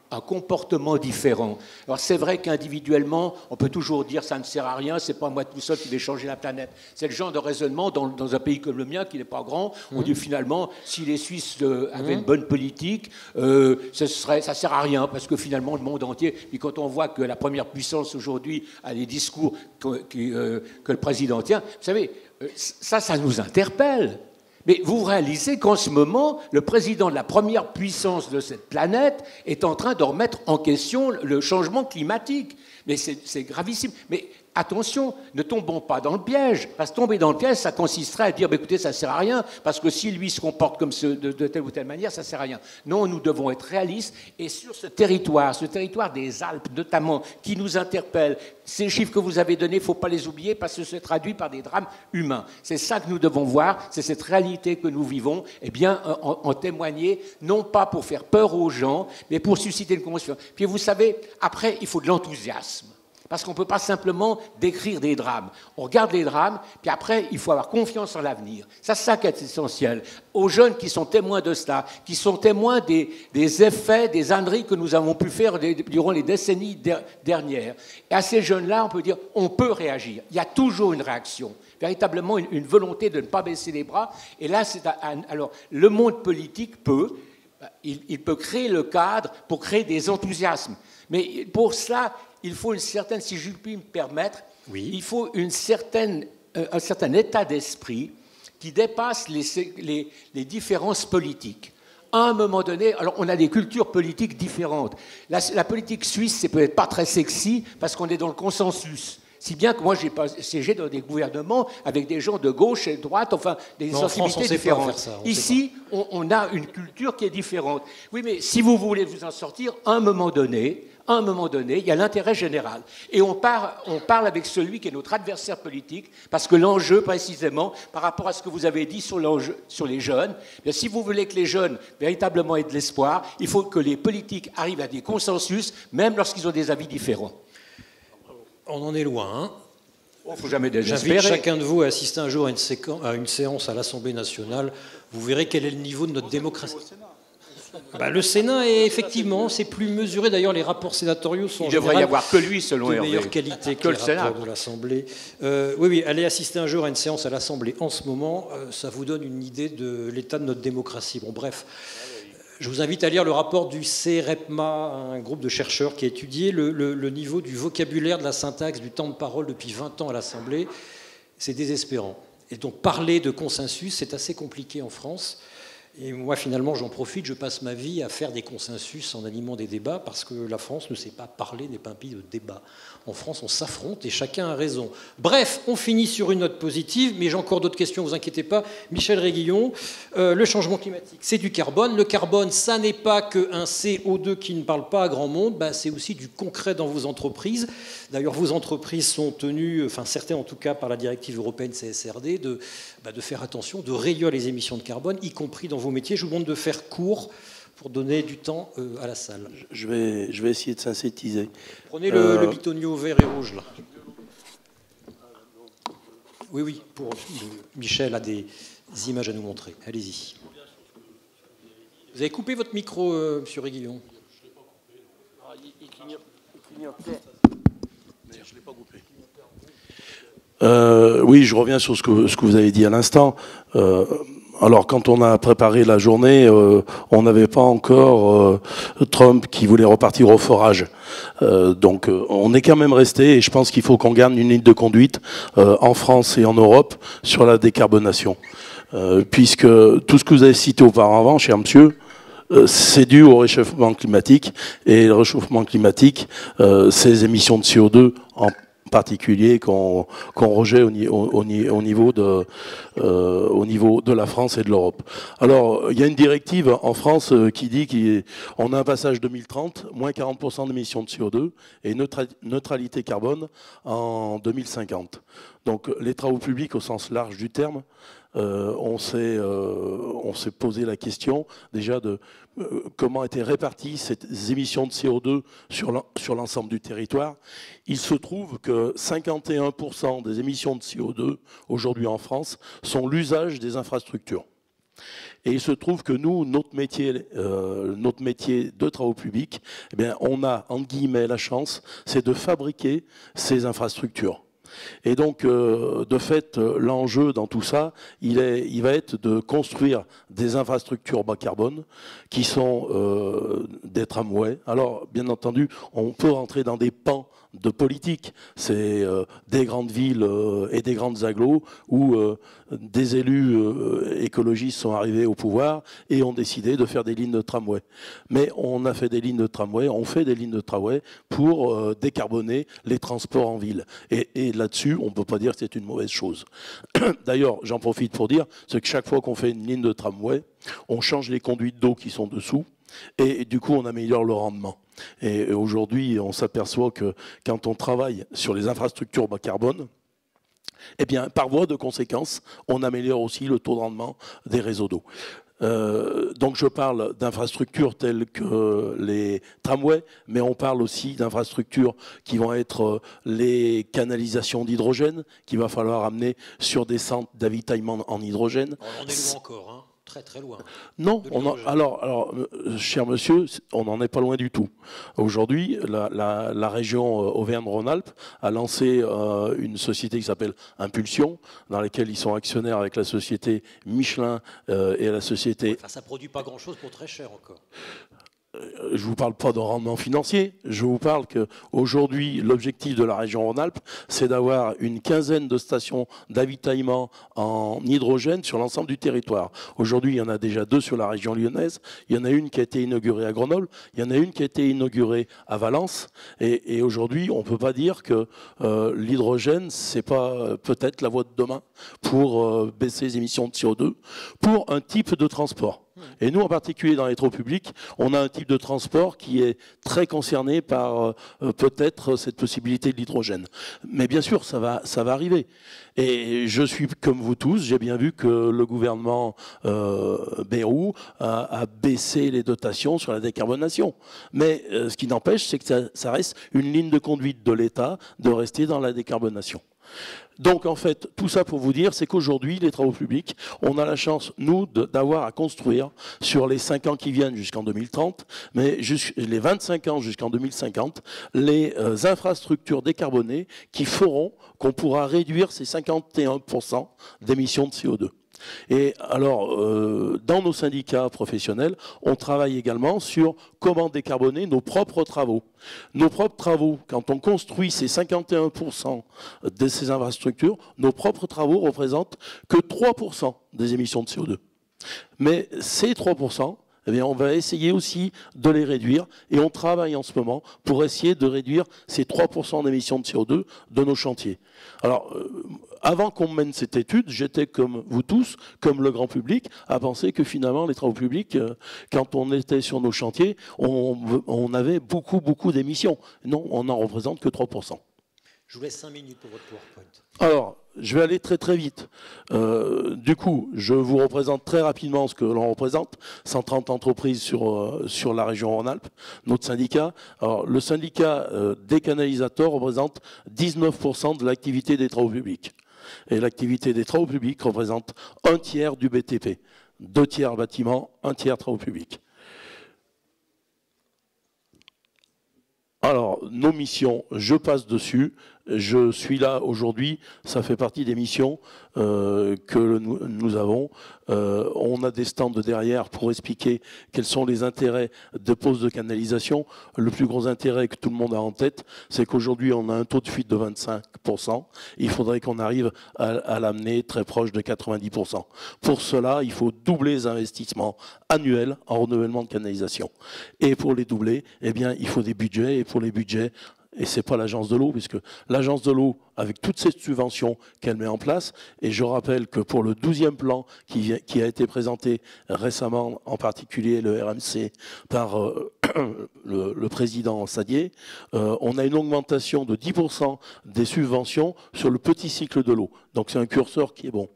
un comportement différent. Alors c'est vrai qu'individuellement, on peut toujours dire ça ne sert à rien, c'est pas moi tout seul qui vais changer la planète. C'est le genre de raisonnement dans un pays comme le mien qui n'est pas grand. On dit finalement, si les Suisses avaient une bonne politique, ça sert à rien parce que finalement le monde entier. Puis quand on voit que la première puissance aujourd'hui a les discours que le président tient, vous savez, ça nous interpelle. Mais vous réalisez qu'en ce moment, le président de la première puissance de cette planète est en train de remettre en question le changement climatique. Mais c'est gravissime. Mais attention, ne tombons pas dans le piège. Parce que tomber dans le piège, ça consisterait à dire, écoutez, ça ne sert à rien, parce que si lui se comporte comme de telle ou telle manière, ça ne sert à rien. Non, nous devons être réalistes. Et sur ce territoire des Alpes notamment, qui nous interpelle, ces chiffres que vous avez donnés, il ne faut pas les oublier, parce que ça se traduit par des drames humains. C'est ça que nous devons voir, c'est cette réalité que nous vivons, eh bien, en témoigner, non pas pour faire peur aux gens, mais pour susciter une conviction. Puis vous savez, après, il faut de l'enthousiasme. Parce qu'on ne peut pas simplement décrire des drames. On regarde les drames, puis après, il faut avoir confiance en l'avenir. Ça, c'est ça qui est essentiel. Aux jeunes qui sont témoins de cela, qui sont témoins des effets, des âneries que nous avons pu faire durant les décennies dernières. Et à ces jeunes-là, on peut dire, on peut réagir. Il y a toujours une réaction. Véritablement, une volonté de ne pas baisser les bras. Et là, alors, le monde politique il peut créer le cadre pour créer des enthousiasmes. Mais pour cela, il faut une certaine, si je puis me permettre, il faut un certain état d'esprit qui dépasse les différences politiques. À un moment donné, alors on a des cultures politiques différentes. La politique suisse, c'est peut-être pas très sexy parce qu'on est dans le consensus. Si bien que moi, j'ai siégé dans des gouvernements avec des gens de gauche et de droite, enfin, des sensibilités différentes. Ici, on a une culture qui est différente. Oui, mais si vous voulez vous en sortir, à un moment donné, il y a l'intérêt général. Et on parle avec celui qui est notre adversaire politique, parce que l'enjeu, précisément, par rapport à ce que vous avez dit sur les jeunes, bien, si vous voulez que les jeunes véritablement aient de l'espoir, il faut que les politiques arrivent à des consensus, même lorsqu'ils ont des avis différents. On en est loin, hein. Il ne faut jamais désespérer. J'invite chacun de vous à assister un jour à une séance à l'Assemblée nationale. Vous verrez quel est le niveau de notre démocratie. Le Sénat, effectivement, c'est plus mesuré. D'ailleurs, les rapports sénatoriaux sont il devrait y avoir que lui, selon de meilleure qualité que le Sénat de l'Assemblée. Oui, allez assister un jour à une séance à l'Assemblée en ce moment. Ça vous donne une idée de l'état de notre démocratie. Bon, bref. Je vous invite à lire le rapport du CEREPMA, un groupe de chercheurs qui a étudié le niveau du vocabulaire, de la syntaxe, du temps de parole depuis 20 ans à l'Assemblée. C'est désespérant. Et donc parler de consensus, c'est assez compliqué en France. Et moi, finalement, j'en profite, je passe ma vie à faire des consensus en animant des débats, parce que la France ne sait pas parler, n'est pas un pays de débat. En France, on s'affronte et chacun a raison. Bref, on finit sur une note positive, mais j'ai encore d'autres questions, ne vous inquiétez pas. Michel Réguillon, le changement climatique, c'est du carbone. Le carbone, ça n'est pas qu'un CO2 qui ne parle pas à grand monde, c'est aussi du concret dans vos entreprises. D'ailleurs, vos entreprises sont tenues, enfin certaines en tout cas par la directive européenne CSRD, de faire attention, de réduire les émissions de carbone, y compris dans vos métiers. Je vous demande de faire court pour donner du temps à la salle. Je vais essayer de synthétiser. Prenez le bitonio vert et rouge, là. Oui, Michel a des images à nous montrer. Allez-y. Vous avez coupé votre micro, monsieur Réguillon. Il clignotait. Mais je ne l'ai pas coupé. Oui, je reviens sur ce que vous avez dit à l'instant. Alors, quand on a préparé la journée, on n'avait pas encore Trump qui voulait repartir au forage. Donc, on est quand même resté, et je pense qu'il faut qu'on garde une ligne de conduite en France et en Europe sur la décarbonation. Puisque tout ce que vous avez cité auparavant, cher monsieur, c'est dû au réchauffement climatique. Et le réchauffement climatique, c'est les émissions de CO2 en particulier qu'on rejette au niveau de la France et de l'Europe. Alors, il y a une directive en France qui dit qu'on a un passage 2030, moins 40% d'émissions de CO2 et neutralité carbone en 2050. Donc, les travaux publics au sens large du terme on s'est posé la question déjà de comment étaient réparties ces émissions de CO2 sur l'ensemble du territoire. Il se trouve que 51% des émissions de CO2 aujourd'hui en France sont l'usage des infrastructures. Et il se trouve que nous, notre métier de travaux publics, eh bien, on a, entre guillemets, la chance, c'est de fabriquer ces infrastructures. Et donc, de fait, l'enjeu dans tout ça, il va être de construire des infrastructures bas carbone qui sont des tramways. Alors, bien entendu, on peut rentrer dans des pans de politique. C'est des grandes villes et des grandes agglos où des élus écologistes sont arrivés au pouvoir et ont décidé de faire des lignes de tramway. Mais on a fait des lignes de tramway, on fait des lignes de tramway pour décarboner les transports en ville. Et là-dessus, on ne peut pas dire que c'est une mauvaise chose. D'ailleurs, j'en profite pour dire, c'est que chaque fois qu'on fait une ligne de tramway, on change les conduites d'eau qui sont dessous et du coup, on améliore le rendement. Et aujourd'hui, on s'aperçoit que quand on travaille sur les infrastructures bas carbone, eh bien, par voie de conséquence, on améliore aussi le taux de rendement des réseaux d'eau. Donc je parle d'infrastructures telles que les tramways, mais on parle aussi d'infrastructures qui vont être les canalisations d'hydrogène, qu'il va falloir amener sur des centres d'avitaillement en hydrogène. On en est loin encore, hein. Très très loin. Non, alors, cher monsieur, on n'en est pas loin du tout. Aujourd'hui, la région Auvergne-Rhône-Alpes a lancé une société qui s'appelle Impulsion, dans laquelle ils sont actionnaires avec la société Michelin et la société... Enfin, ça ne produit pas grand-chose pour très cher encore. Je ne vous parle pas de rendement financier, je vous parle qu'aujourd'hui, l'objectif de la région Rhône-Alpes, c'est d'avoir une quinzaine de stations d'avitaillement en hydrogène sur l'ensemble du territoire. Aujourd'hui, il y en a déjà 2 sur la région lyonnaise, il y en a une qui a été inaugurée à Grenoble, il y en a une qui a été inaugurée à Valence, et aujourd'hui, on ne peut pas dire que l'hydrogène, c'est pas peut-être la voie de demain pour baisser les émissions de CO2, pour un type de transport. Et nous, en particulier dans les travaux publics, on a un type de transport qui est très concerné par peut-être cette possibilité de l'hydrogène. Mais bien sûr, ça va arriver. Et je suis comme vous tous, j'ai bien vu que le gouvernement Bayrou a baissé les dotations sur la décarbonation. Mais ce qui n'empêche, c'est que ça reste une ligne de conduite de l'État de rester dans la décarbonation. Donc en fait, tout ça pour vous dire, c'est qu'aujourd'hui, les travaux publics, on a la chance, nous, d'avoir à construire sur les 5 ans qui viennent jusqu'en 2030, mais les 25 ans jusqu'en 2050, les infrastructures décarbonées qui feront qu'on pourra réduire ces 51% d'émissions de CO2. Et alors, dans nos syndicats professionnels, on travaille également sur comment décarboner nos propres travaux. Nos propres travaux, quand on construit ces 51% de ces infrastructures, nos propres travaux représentent que 3% des émissions de CO2. Mais ces 3%, eh bien, on va essayer aussi de les réduire et on travaille en ce moment pour essayer de réduire ces 3% d'émissions de CO2 de nos chantiers. Alors, avant qu'on mène cette étude, j'étais comme vous tous, comme le grand public, à penser que finalement les travaux publics, quand on était sur nos chantiers, on avait beaucoup d'émissions. Non, on n'en représente que 3%. Je vous laisse 5 minutes pour votre PowerPoint. Alors, je vais aller très vite. Du coup, je vous représente très rapidement ce que l'on représente. 130 entreprises sur la région Rhône-Alpes, notre syndicat. Alors, le syndicat des canalisateurs représente 19% de l'activité des travaux publics. Et l'activité des travaux publics représente 1/3 du BTP. 2/3 bâtiments, 1/3 travaux publics. Alors, nos missions, je passe dessus. Je suis là aujourd'hui, ça fait partie des missions que nous avons. On a des stands derrière pour expliquer quels sont les intérêts de pose de canalisation. Le plus gros intérêt que tout le monde a en tête, c'est qu'aujourd'hui on a un taux de fuite de 25%. Il faudrait qu'on arrive à l'amener très proche de 90%. Pour cela, il faut doubler les investissements annuels en renouvellement de canalisation. Et pour les doubler, eh bien, il faut des budgets. Et pour les budgets, et c'est pas l'agence de l'eau, puisque l'agence de l'eau, avec toutes ces subventions qu'elle met en place, et je rappelle que pour le 12e plan qui a été présenté récemment, en particulier le RMC, par le président Sadier, on a une augmentation de 10% des subventions sur le petit cycle de l'eau. Donc c'est un curseur qui est bon.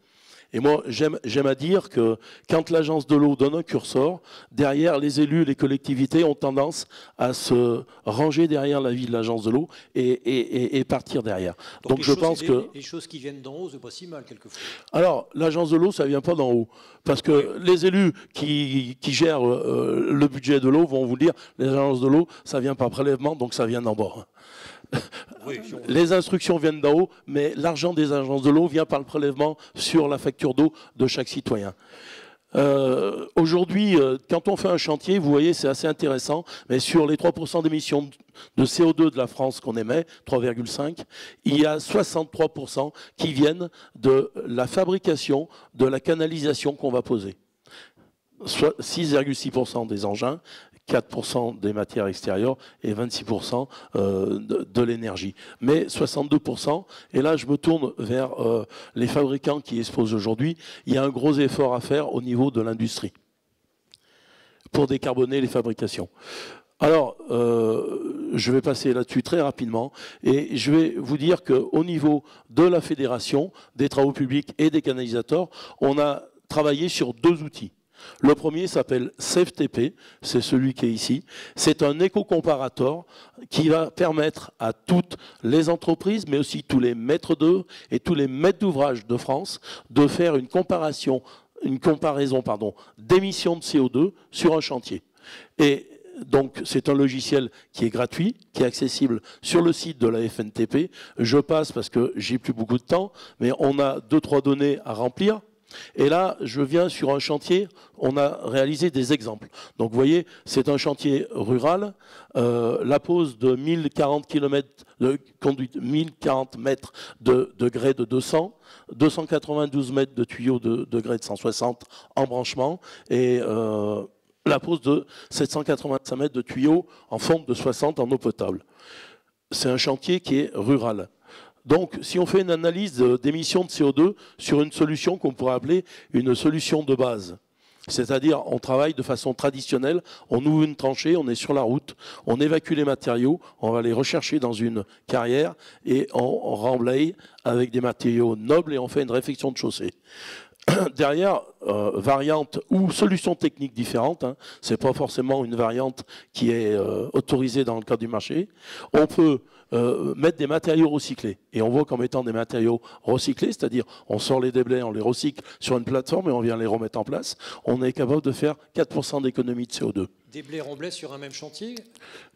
Et moi, j'aime à dire que quand l'agence de l'eau donne un curseur, derrière, les élus, les collectivités ont tendance à se ranger derrière l'avis de l'agence de l'eau et partir derrière. Donc je pense que... Les choses qui viennent d'en haut, c'est pas si mal, quelquefois. Alors, l'agence de l'eau, ça vient pas d'en haut. Parce que les élus qui gèrent le budget de l'eau vont vous dire, les agences de l'eau, ça vient par prélèvement, donc ça vient d'en bas. Oui, les instructions viennent d'en haut, mais l'argent des agences de l'eau vient par le prélèvement sur la facture d'eau de chaque citoyen. Aujourd'hui, quand on fait un chantier, vous voyez, c'est assez intéressant, mais sur les 3% d'émissions de CO2 de la France qu'on émet, 3,5, il y a 63% qui viennent de la fabrication de la canalisation qu'on va poser. 6,6% des engins, 4% des matières extérieures et 26% de l'énergie. Mais 62%, et là je me tourne vers les fabricants qui exposent aujourd'hui, il y a un gros effort à faire au niveau de l'industrie pour décarboner les fabrications. Alors, je vais passer là-dessus très rapidement et je vais vous dire qu'au niveau de la Fédération des travaux publics et des canalisateurs, on a travaillé sur 2 outils. Le premier s'appelle SafeTP, c'est celui qui est ici. C'est un éco-comparateur qui va permettre à toutes les entreprises, mais aussi tous les maîtres d'œuvre et tous les maîtres d'ouvrage de France de faire une comparaison d'émissions de CO2 sur un chantier. Et donc, c'est un logiciel qui est gratuit, qui est accessible sur le site de la FNTP. Je passe parce que j'ai plus beaucoup de temps, mais on a 2-3 données à remplir. Et là, je viens sur un chantier, on a réalisé des exemples. Donc vous voyez, c'est un chantier rural, la pose de 1040 km de conduite, 1040 mètres de grès de 200, 292 mètres de tuyaux de grès de 160 en branchement, et la pose de 785 mètres de tuyaux en fonte de 60 en eau potable. C'est un chantier qui est rural. Donc, si on fait une analyse d'émissions de CO2 sur une solution qu'on pourrait appeler une solution de base, c'est-à-dire on travaille de façon traditionnelle, on ouvre une tranchée, on est sur la route, on évacue les matériaux, on va les rechercher dans une carrière et on remblaye avec des matériaux nobles et on fait une réfection de chaussée. Derrière, variante ou solution technique différente, hein, c'est pas forcément une variante qui est autorisée dans le cadre du marché, on peut mettre des matériaux recyclés. Et on voit qu'en mettant des matériaux recyclés, c'est-à-dire on sort les déblais, on les recycle sur une plateforme et on vient les remettre en place, on est capable de faire 4% d'économie de CO2. Déblais remblais sur un même chantier? Parce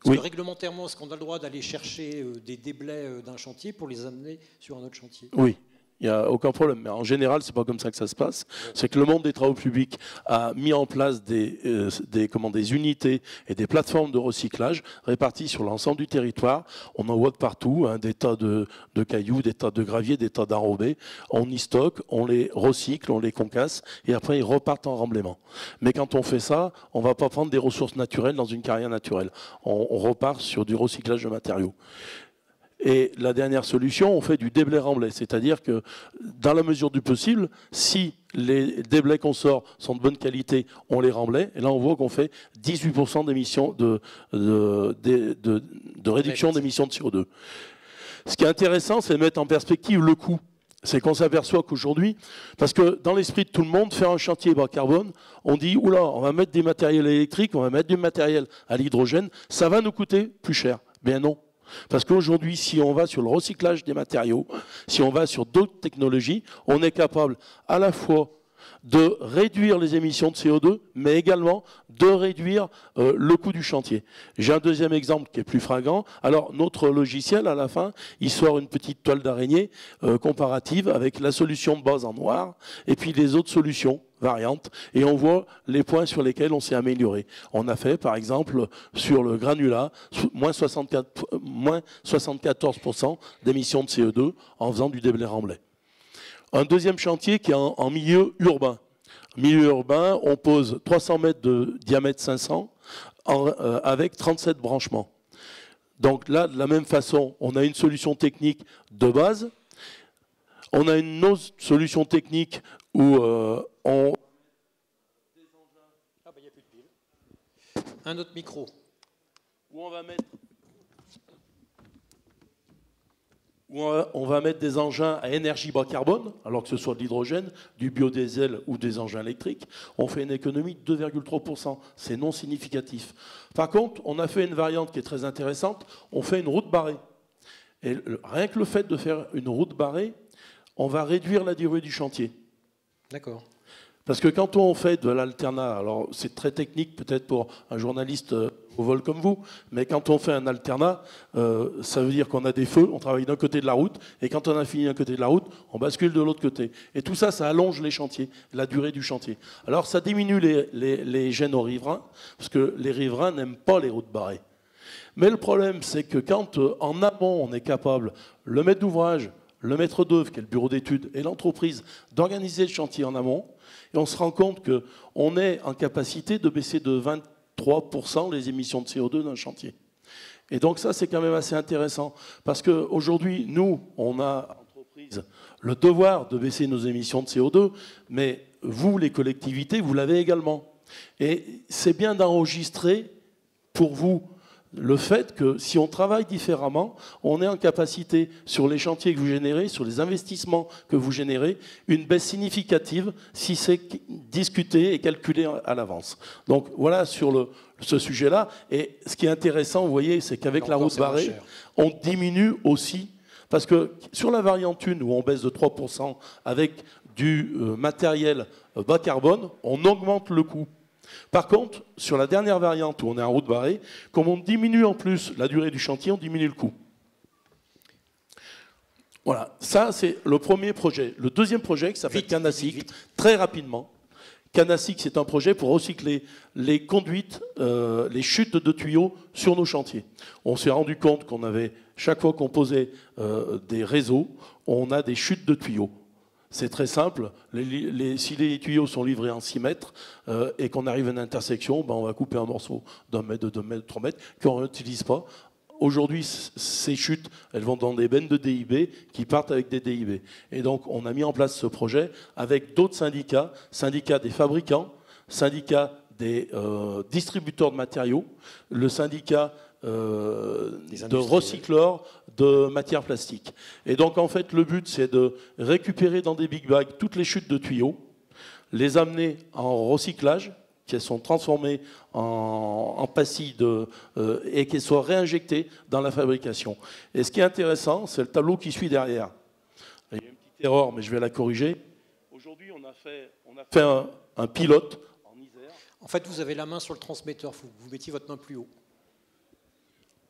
oui. Que réglementairement, est-ce qu'on a le droit d'aller chercher des déblais d'un chantier pour les amener sur un autre chantier? Oui. Il n'y a aucun problème. Mais en général, ce n'est pas comme ça que ça se passe. C'est que le monde des travaux publics a mis en place des unités et des plateformes de recyclage réparties sur l'ensemble du territoire. On en voit de partout, hein, des tas de cailloux, des tas de graviers, des tas d'enrobés. On y stocke, on les recycle, on les concasse et après ils repartent en remblaiement. Mais quand on fait ça, on ne va pas prendre des ressources naturelles dans une carrière naturelle. On repart sur du recyclage de matériaux. Et la dernière solution, on fait du déblai-remblai, c'est-à-dire que dans la mesure du possible, si les déblais qu'on sort sont de bonne qualité, on les remblait, et là on voit qu'on fait 18% d'émissions de réduction d'émissions de CO2. Ce qui est intéressant, c'est de mettre en perspective le coût. C'est qu'on s'aperçoit qu'aujourd'hui, parce que dans l'esprit de tout le monde, faire un chantier bas carbone, on dit, oula, on va mettre des matériels électriques, on va mettre du matériel à l'hydrogène, ça va nous coûter plus cher. Bien non. Parce qu'aujourd'hui, si on va sur le recyclage des matériaux, si on va sur d'autres technologies, on est capable à la fois de réduire les émissions de CO2, mais également de réduire le coût du chantier. J'ai un deuxième exemple qui est plus flagrant. Alors, notre logiciel, à la fin, il sort une petite toile d'araignée comparative avec la solution de base en noir et puis les autres solutions variantes, et on voit les points sur lesquels on s'est amélioré. On a fait, par exemple, sur le granulat, moins 74% d'émissions de CO2 en faisant du déblai-remblai. Un deuxième chantier qui est en milieu urbain. Milieu urbain, on pose 300 mètres de diamètre 500 avec 37 branchements. Donc là, de la même façon, on a une solution technique de base. On a une autre solution technique où on... Ah bah il n'y a plus de pile. Un autre micro. Où où on va mettre des engins à énergie bas carbone, alors que ce soit de l'hydrogène, du biodiesel ou des engins électriques, on fait une économie de 2,3%. C'est non significatif. Par contre, on a fait une variante qui est très intéressante, on fait une route barrée. Et rien que le fait de faire une route barrée, on va réduire la durée du chantier. D'accord. Parce que quand on fait de l'alternat, alors c'est très technique peut-être pour un journaliste au vol comme vous, mais quand on fait un alternat, ça veut dire qu'on a des feux, on travaille d'un côté de la route, et quand on a fini d'un côté de la route, on bascule de l'autre côté. Et tout ça, ça allonge les chantiers, la durée du chantier. Alors ça diminue les gênes aux riverains, parce que les riverains n'aiment pas les routes barrées. Mais le problème, c'est que quand en amont, on est capable, le maître d'ouvrage, le maître d'œuvre, qui est le bureau d'études, et l'entreprise, d'organiser le chantier en amont, et on se rend compte qu'on est en capacité de baisser de 23% les émissions de CO2 d'un chantier. Et donc ça, c'est quand même assez intéressant. Parce qu'aujourd'hui, nous, on a, entreprise, le devoir de baisser nos émissions de CO2, mais vous, les collectivités, vous l'avez également. Et c'est bien d'enregistrer pour vous le fait que si on travaille différemment, on est en capacité, sur les chantiers que vous générez, sur les investissements que vous générez, une baisse significative si c'est discuté et calculé à l'avance. Donc voilà sur ce sujet-là. Et ce qui est intéressant, vous voyez, c'est qu'avec la route barrée, on diminue aussi, parce que sur la variante 1, où on baisse de 3% avec du matériel bas carbone, on augmente le coût. Par contre, sur la dernière variante où on est en route barrée, comme on diminue en plus la durée du chantier, on diminue le coût. Voilà, ça c'est le premier projet. Le deuxième projet qui s'appelle Canassic, très rapidement. Canassic, c'est un projet pour recycler les conduites, les chutes de tuyaux sur nos chantiers. On s'est rendu compte qu'on avait, chaque fois qu'on posait des réseaux, on a des chutes de tuyaux. C'est très simple. Si les tuyaux sont livrés en 6 mètres et qu'on arrive à une intersection, ben on va couper un morceau d'1 mètre, de 2 mètres, de 3 mètres qu'on n'utilise pas. Aujourd'hui, ces chutes, elles vont dans des bennes de DIB qui partent avec des DIB. Et donc, on a mis en place ce projet avec d'autres syndicats, syndicats des fabricants, syndicats des distributeurs de matériaux, le syndicat de recycleurs de matières plastiques. Et donc, en fait, le but, c'est de récupérer dans des big bags toutes les chutes de tuyaux, les amener en recyclage, qu'elles sont transformées en pastilles et qu'elles soient réinjectées dans la fabrication. Et ce qui est intéressant, c'est le tableau qui suit derrière. Il y a une petite erreur, mais je vais la corriger. Aujourd'hui, on a fait un pilote en Isère. En fait, vous avez la main sur le transmetteur, il faut que vous mettiez votre main plus haut.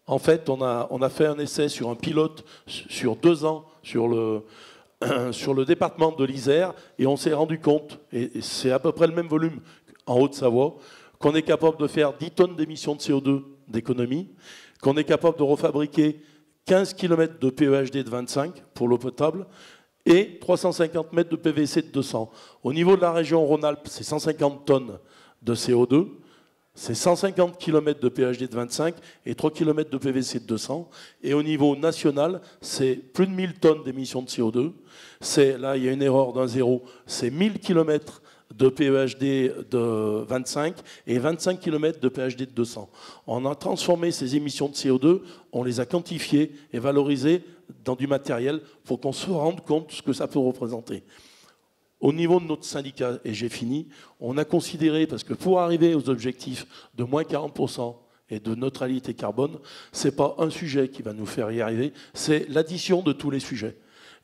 En fait, on a fait un essai sur un pilote sur 2 ans sur le département de l'Isère et on s'est rendu compte, et c'est à peu près le même volume en Haute-Savoie, qu'on est capable de faire 10 tonnes d'émissions de CO2 d'économie, qu'on est capable de refabriquer 15 km de PEHD de 25 pour l'eau potable et 350 mètres de PVC de 200. Au niveau de la région Rhône-Alpes, c'est 150 tonnes de CO2. C'est 150 km de PHD de 25 et 3 km de PVC de 200. Et au niveau national, c'est plus de 1000 tonnes d'émissions de CO2. Là, il y a une erreur d'un zéro. C'est 1000 km de PHD de 25 et 25 km de PHD de 200. On a transformé ces émissions de CO2, on les a quantifiées et valorisées dans du matériel pour qu'on se rende compte de ce que ça peut représenter. Au niveau de notre syndicat, et j'ai fini, on a considéré, parce que pour arriver aux objectifs de moins 40% et de neutralité carbone, ce n'est pas un sujet qui va nous faire y arriver, c'est l'addition de tous les sujets.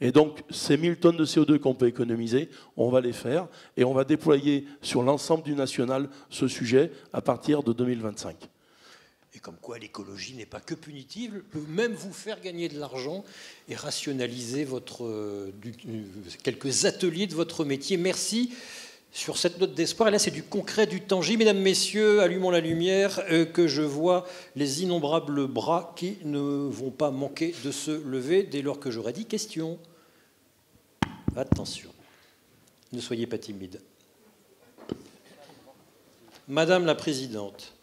Et donc, ces 1000 tonnes de CO2 qu'on peut économiser, on va les faire, et on va déployer sur l'ensemble du national ce sujet à partir de 2025. Et comme quoi l'écologie n'est pas que punitive, elle peut même vous faire gagner de l'argent et rationaliser quelques ateliers de votre métier. Merci sur cette note d'espoir. Et là, c'est du concret, du tangible. Mesdames, Messieurs, allumons la lumière, que je vois les innombrables bras qui ne vont pas manquer de se lever dès lors que j'aurai dit question. Attention, ne soyez pas timide. Madame la Présidente.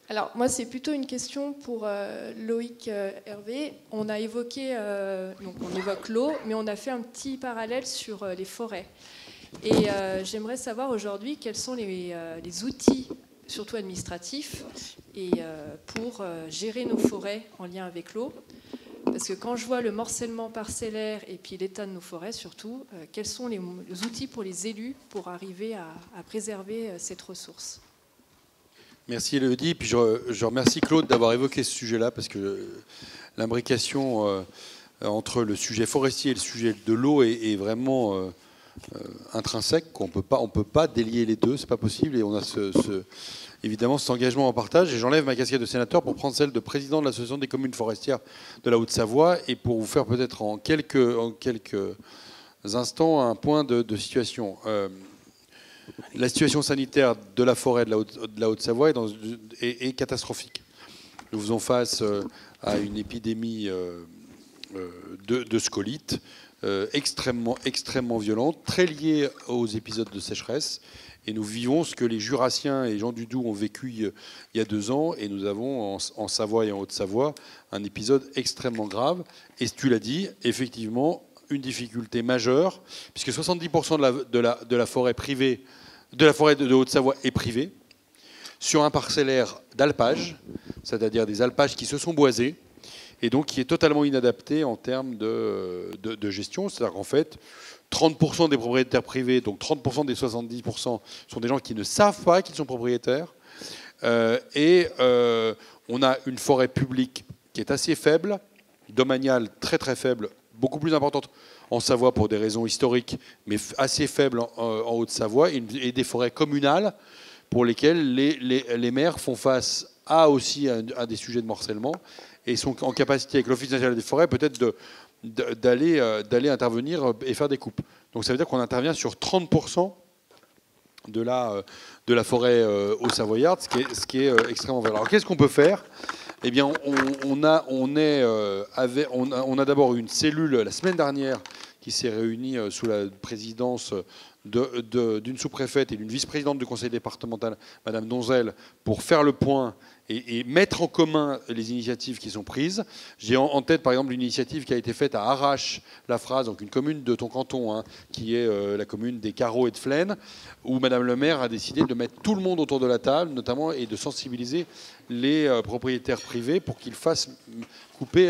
Alors, moi, c'est plutôt une question pour Loïc Hervé. On a évoqué, donc on évoque l'eau, mais on a fait un petit parallèle sur les forêts. Et j'aimerais savoir aujourd'hui quels sont les outils surtout administratif, et pour gérer nos forêts en lien avec l'eau. Parce que quand je vois le morcellement parcellaire et puis l'état de nos forêts surtout, quels sont les outils pour les élus pour arriver à préserver cette ressource? Merci Élodie. Puis je remercie Claude d'avoir évoqué ce sujet-là, parce que l'imbrication entre le sujet forestier et le sujet de l'eau est vraiment intrinsèque. On peut pas délier les deux, c'est pas possible. Et on a évidemment cet engagement en partage. Et j'enlève ma casquette de sénateur pour prendre celle de président de l'association des communes forestières de la Haute-Savoie, et pour vous faire peut-être en quelques instants un point de situation. La situation sanitaire de la forêt de la Haute-Savoie est catastrophique. Nous faisons face à une épidémie de scolytes extrêmement violente, très liée aux épisodes de sécheresse. Et nous vivons ce que les Jurassiens et Jean Dudou ont vécu il y a 2 ans. Et nous avons en Savoie et en Haute-Savoie un épisode extrêmement grave. Et tu l'as dit, effectivement, une difficulté majeure, puisque 70% de la forêt privée, de la forêt de Haute-Savoie est privée, sur un parcellaire d'alpage, c'est-à-dire des alpages qui se sont boisés, et donc qui est totalement inadapté en termes de gestion. C'est-à-dire qu'en fait, 30% des propriétaires privés, donc 30% des 70%, sont des gens qui ne savent pas qu'ils sont propriétaires. On a une forêt publique qui est assez faible, domaniale très très faible, beaucoup plus importante en Savoie pour des raisons historiques, mais assez faible en Haute-Savoie, et des forêts communales pour lesquelles les maires font face aussi à des sujets de morcellement, et sont en capacité, avec l'Office national des forêts, peut-être d'aller intervenir et faire des coupes. Donc ça veut dire qu'on intervient sur 30% de la forêt haut-savoyarde, ce qui est extrêmement violent. Alors qu'est-ce qu'on peut faire ? Eh bien, on a d'abord une cellule la semaine dernière qui s'est réunie sous la présidence d'une sous-préfète et d'une vice-présidente du conseil départemental, Madame Donzel, pour faire le point et mettre en commun les initiatives qui sont prises. J'ai en tête, par exemple, l'initiative qui a été faite à Arrache-la-Phrase, donc une commune de ton canton, qui est la commune des Carreaux et de Flaine, où Madame le maire a décidé de mettre tout le monde autour de la table, notamment, et de sensibiliser les propriétaires privés pour qu'ils fassent couper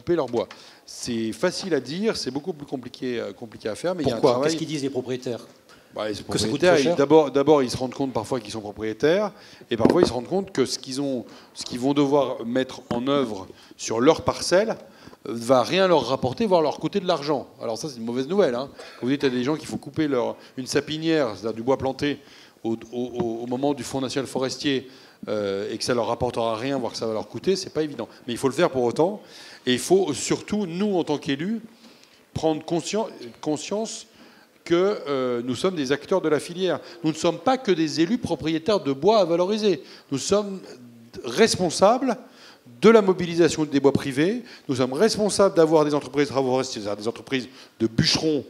leur bois. C'est facile à dire, c'est beaucoup plus compliqué à faire. Mais pourquoi ? Il y a un travail... Qu'est-ce qu'ils disent les propriétaires ? Les propriétaires, d'abord, ils se rendent compte parfois qu'ils sont propriétaires, et parfois ils se rendent compte que ce qu'ils vont devoir mettre en œuvre sur leur parcelle va rien leur rapporter, voire leur coûter de l'argent. Alors ça, c'est une mauvaise nouvelle. Vous dites à des gens qu'il faut couper une sapinière, c'est-à-dire du bois planté, au moment du Fonds national forestier, et que ça leur rapportera rien, voire que ça va leur coûter, c'est pas évident. Mais il faut le faire pour autant, et il faut surtout, nous, en tant qu'élus, prendre conscience que nous sommes des acteurs de la filière. Nous ne sommes pas que des élus propriétaires de bois à valoriser. Nous sommes responsables de la mobilisation des bois privés. Nous sommes responsables d'avoir des entreprises de travaux forestiers, c'est-à-dire des entreprises de bûcherons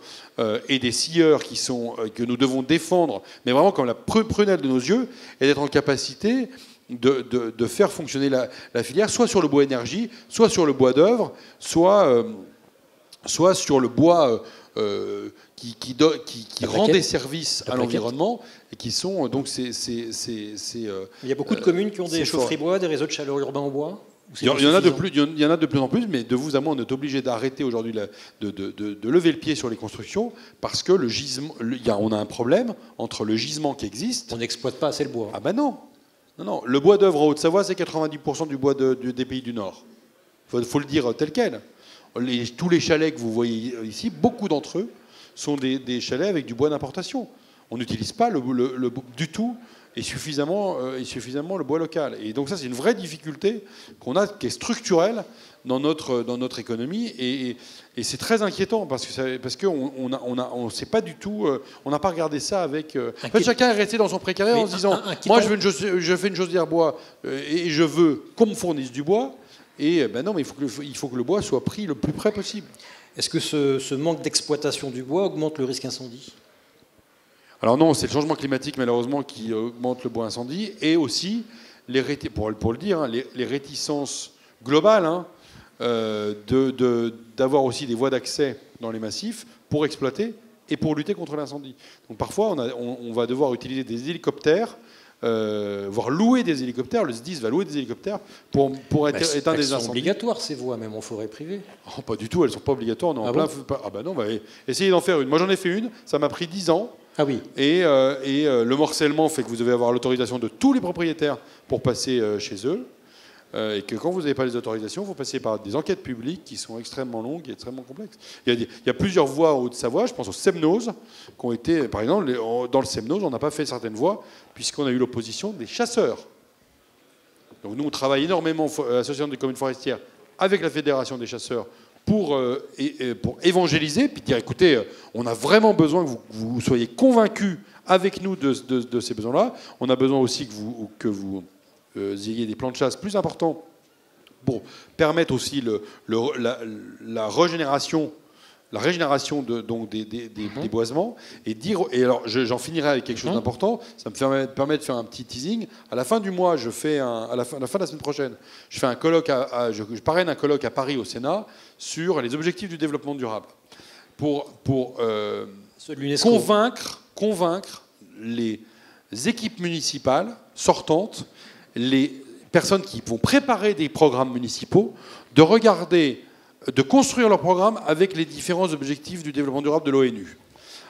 et des scieurs que nous devons défendre, mais vraiment comme la prunelle de nos yeux, et d'être en capacité de faire fonctionner la filière, soit sur le bois énergie, soit sur le bois d'œuvre, soit sur le bois... qui rend des services à l'environnement, et qui sont donc il y a beaucoup de communes qui ont des chaufferies bois, des réseaux de chaleur urbains en bois. Il y en a de plus en plus, mais de vous à moi, on est obligé d'arrêter aujourd'hui de lever le pied sur les constructions, parce que le gisement, on a un problème entre le gisement qui existe. On n'exploite pas assez le bois. Ah ben non. Le bois d'œuvre en Haute-Savoie, c'est 90% du bois des pays du Nord. Faut le dire tel quel. Tous les chalets que vous voyez ici, beaucoup d'entre eux sont des chalets avec du bois d'importation. On n'utilise pas du tout et suffisamment le bois local. Et donc ça, c'est une vraie difficulté qu'on a, qui est structurelle dans notre économie. Et c'est très inquiétant parce qu'on sait pas du tout, on n'a pas regardé ça avec... En fait, chacun est resté dans son précaré en se disant, moi je fais une chaudière bois et je veux qu'on me fournisse du bois. Et non, mais il faut que le bois soit pris le plus près possible. Est-ce que ce manque d'exploitation du bois augmente le risque incendie ? Alors non, c'est le changement climatique malheureusement qui augmente le bois incendie, et aussi, pour le dire, les réticences globales d'avoir aussi des voies d'accès dans les massifs pour exploiter et pour lutter contre l'incendie. Donc parfois, on va devoir utiliser des hélicoptères voire louer des hélicoptères. Le SDIS va louer des hélicoptères pour éteindre des Elles sont incendies. obligatoires, ces voies, même en forêt privée. Oh, pas du tout, elles ne sont pas obligatoires. On est en plein bon feu. Ah bah non, on va essayer d'en faire une. Moi j'en ai fait une, ça m'a pris 10 ans. Ah oui. Et le morcellement fait que vous devez avoir l'autorisation de tous les propriétaires pour passer chez eux. Et que quand vous n'avez pas les autorisations, vous passez par des enquêtes publiques qui sont extrêmement longues et extrêmement complexes. Il y a plusieurs voies en Haute-Savoie, je pense aux Semnoz, qui ont été, par exemple, dans le Semnoz, on n'a pas fait certaines voies, puisqu'on a eu l'opposition des chasseurs. Donc nous, on travaille énormément, l'association des communes forestières, avec la Fédération des chasseurs, pour évangéliser, puis dire, écoutez, on a vraiment besoin que vous soyez convaincus avec nous de ces besoins-là. On a besoin aussi que vous ayez des plans de chasse plus importants pour permettre aussi la régénération des boisements. Et alors alors, j'en finirai avec quelque chose d'important. Ça me permet de faire un petit teasing. À la fin du mois, à la fin de la semaine prochaine, je fais un colloque je parraine un colloque à Paris au Sénat sur les objectifs du développement durable pour convaincre les équipes municipales sortantes, les personnes qui vont préparer des programmes municipaux, de construire leur programme avec les différents objectifs du développement durable de l'ONU.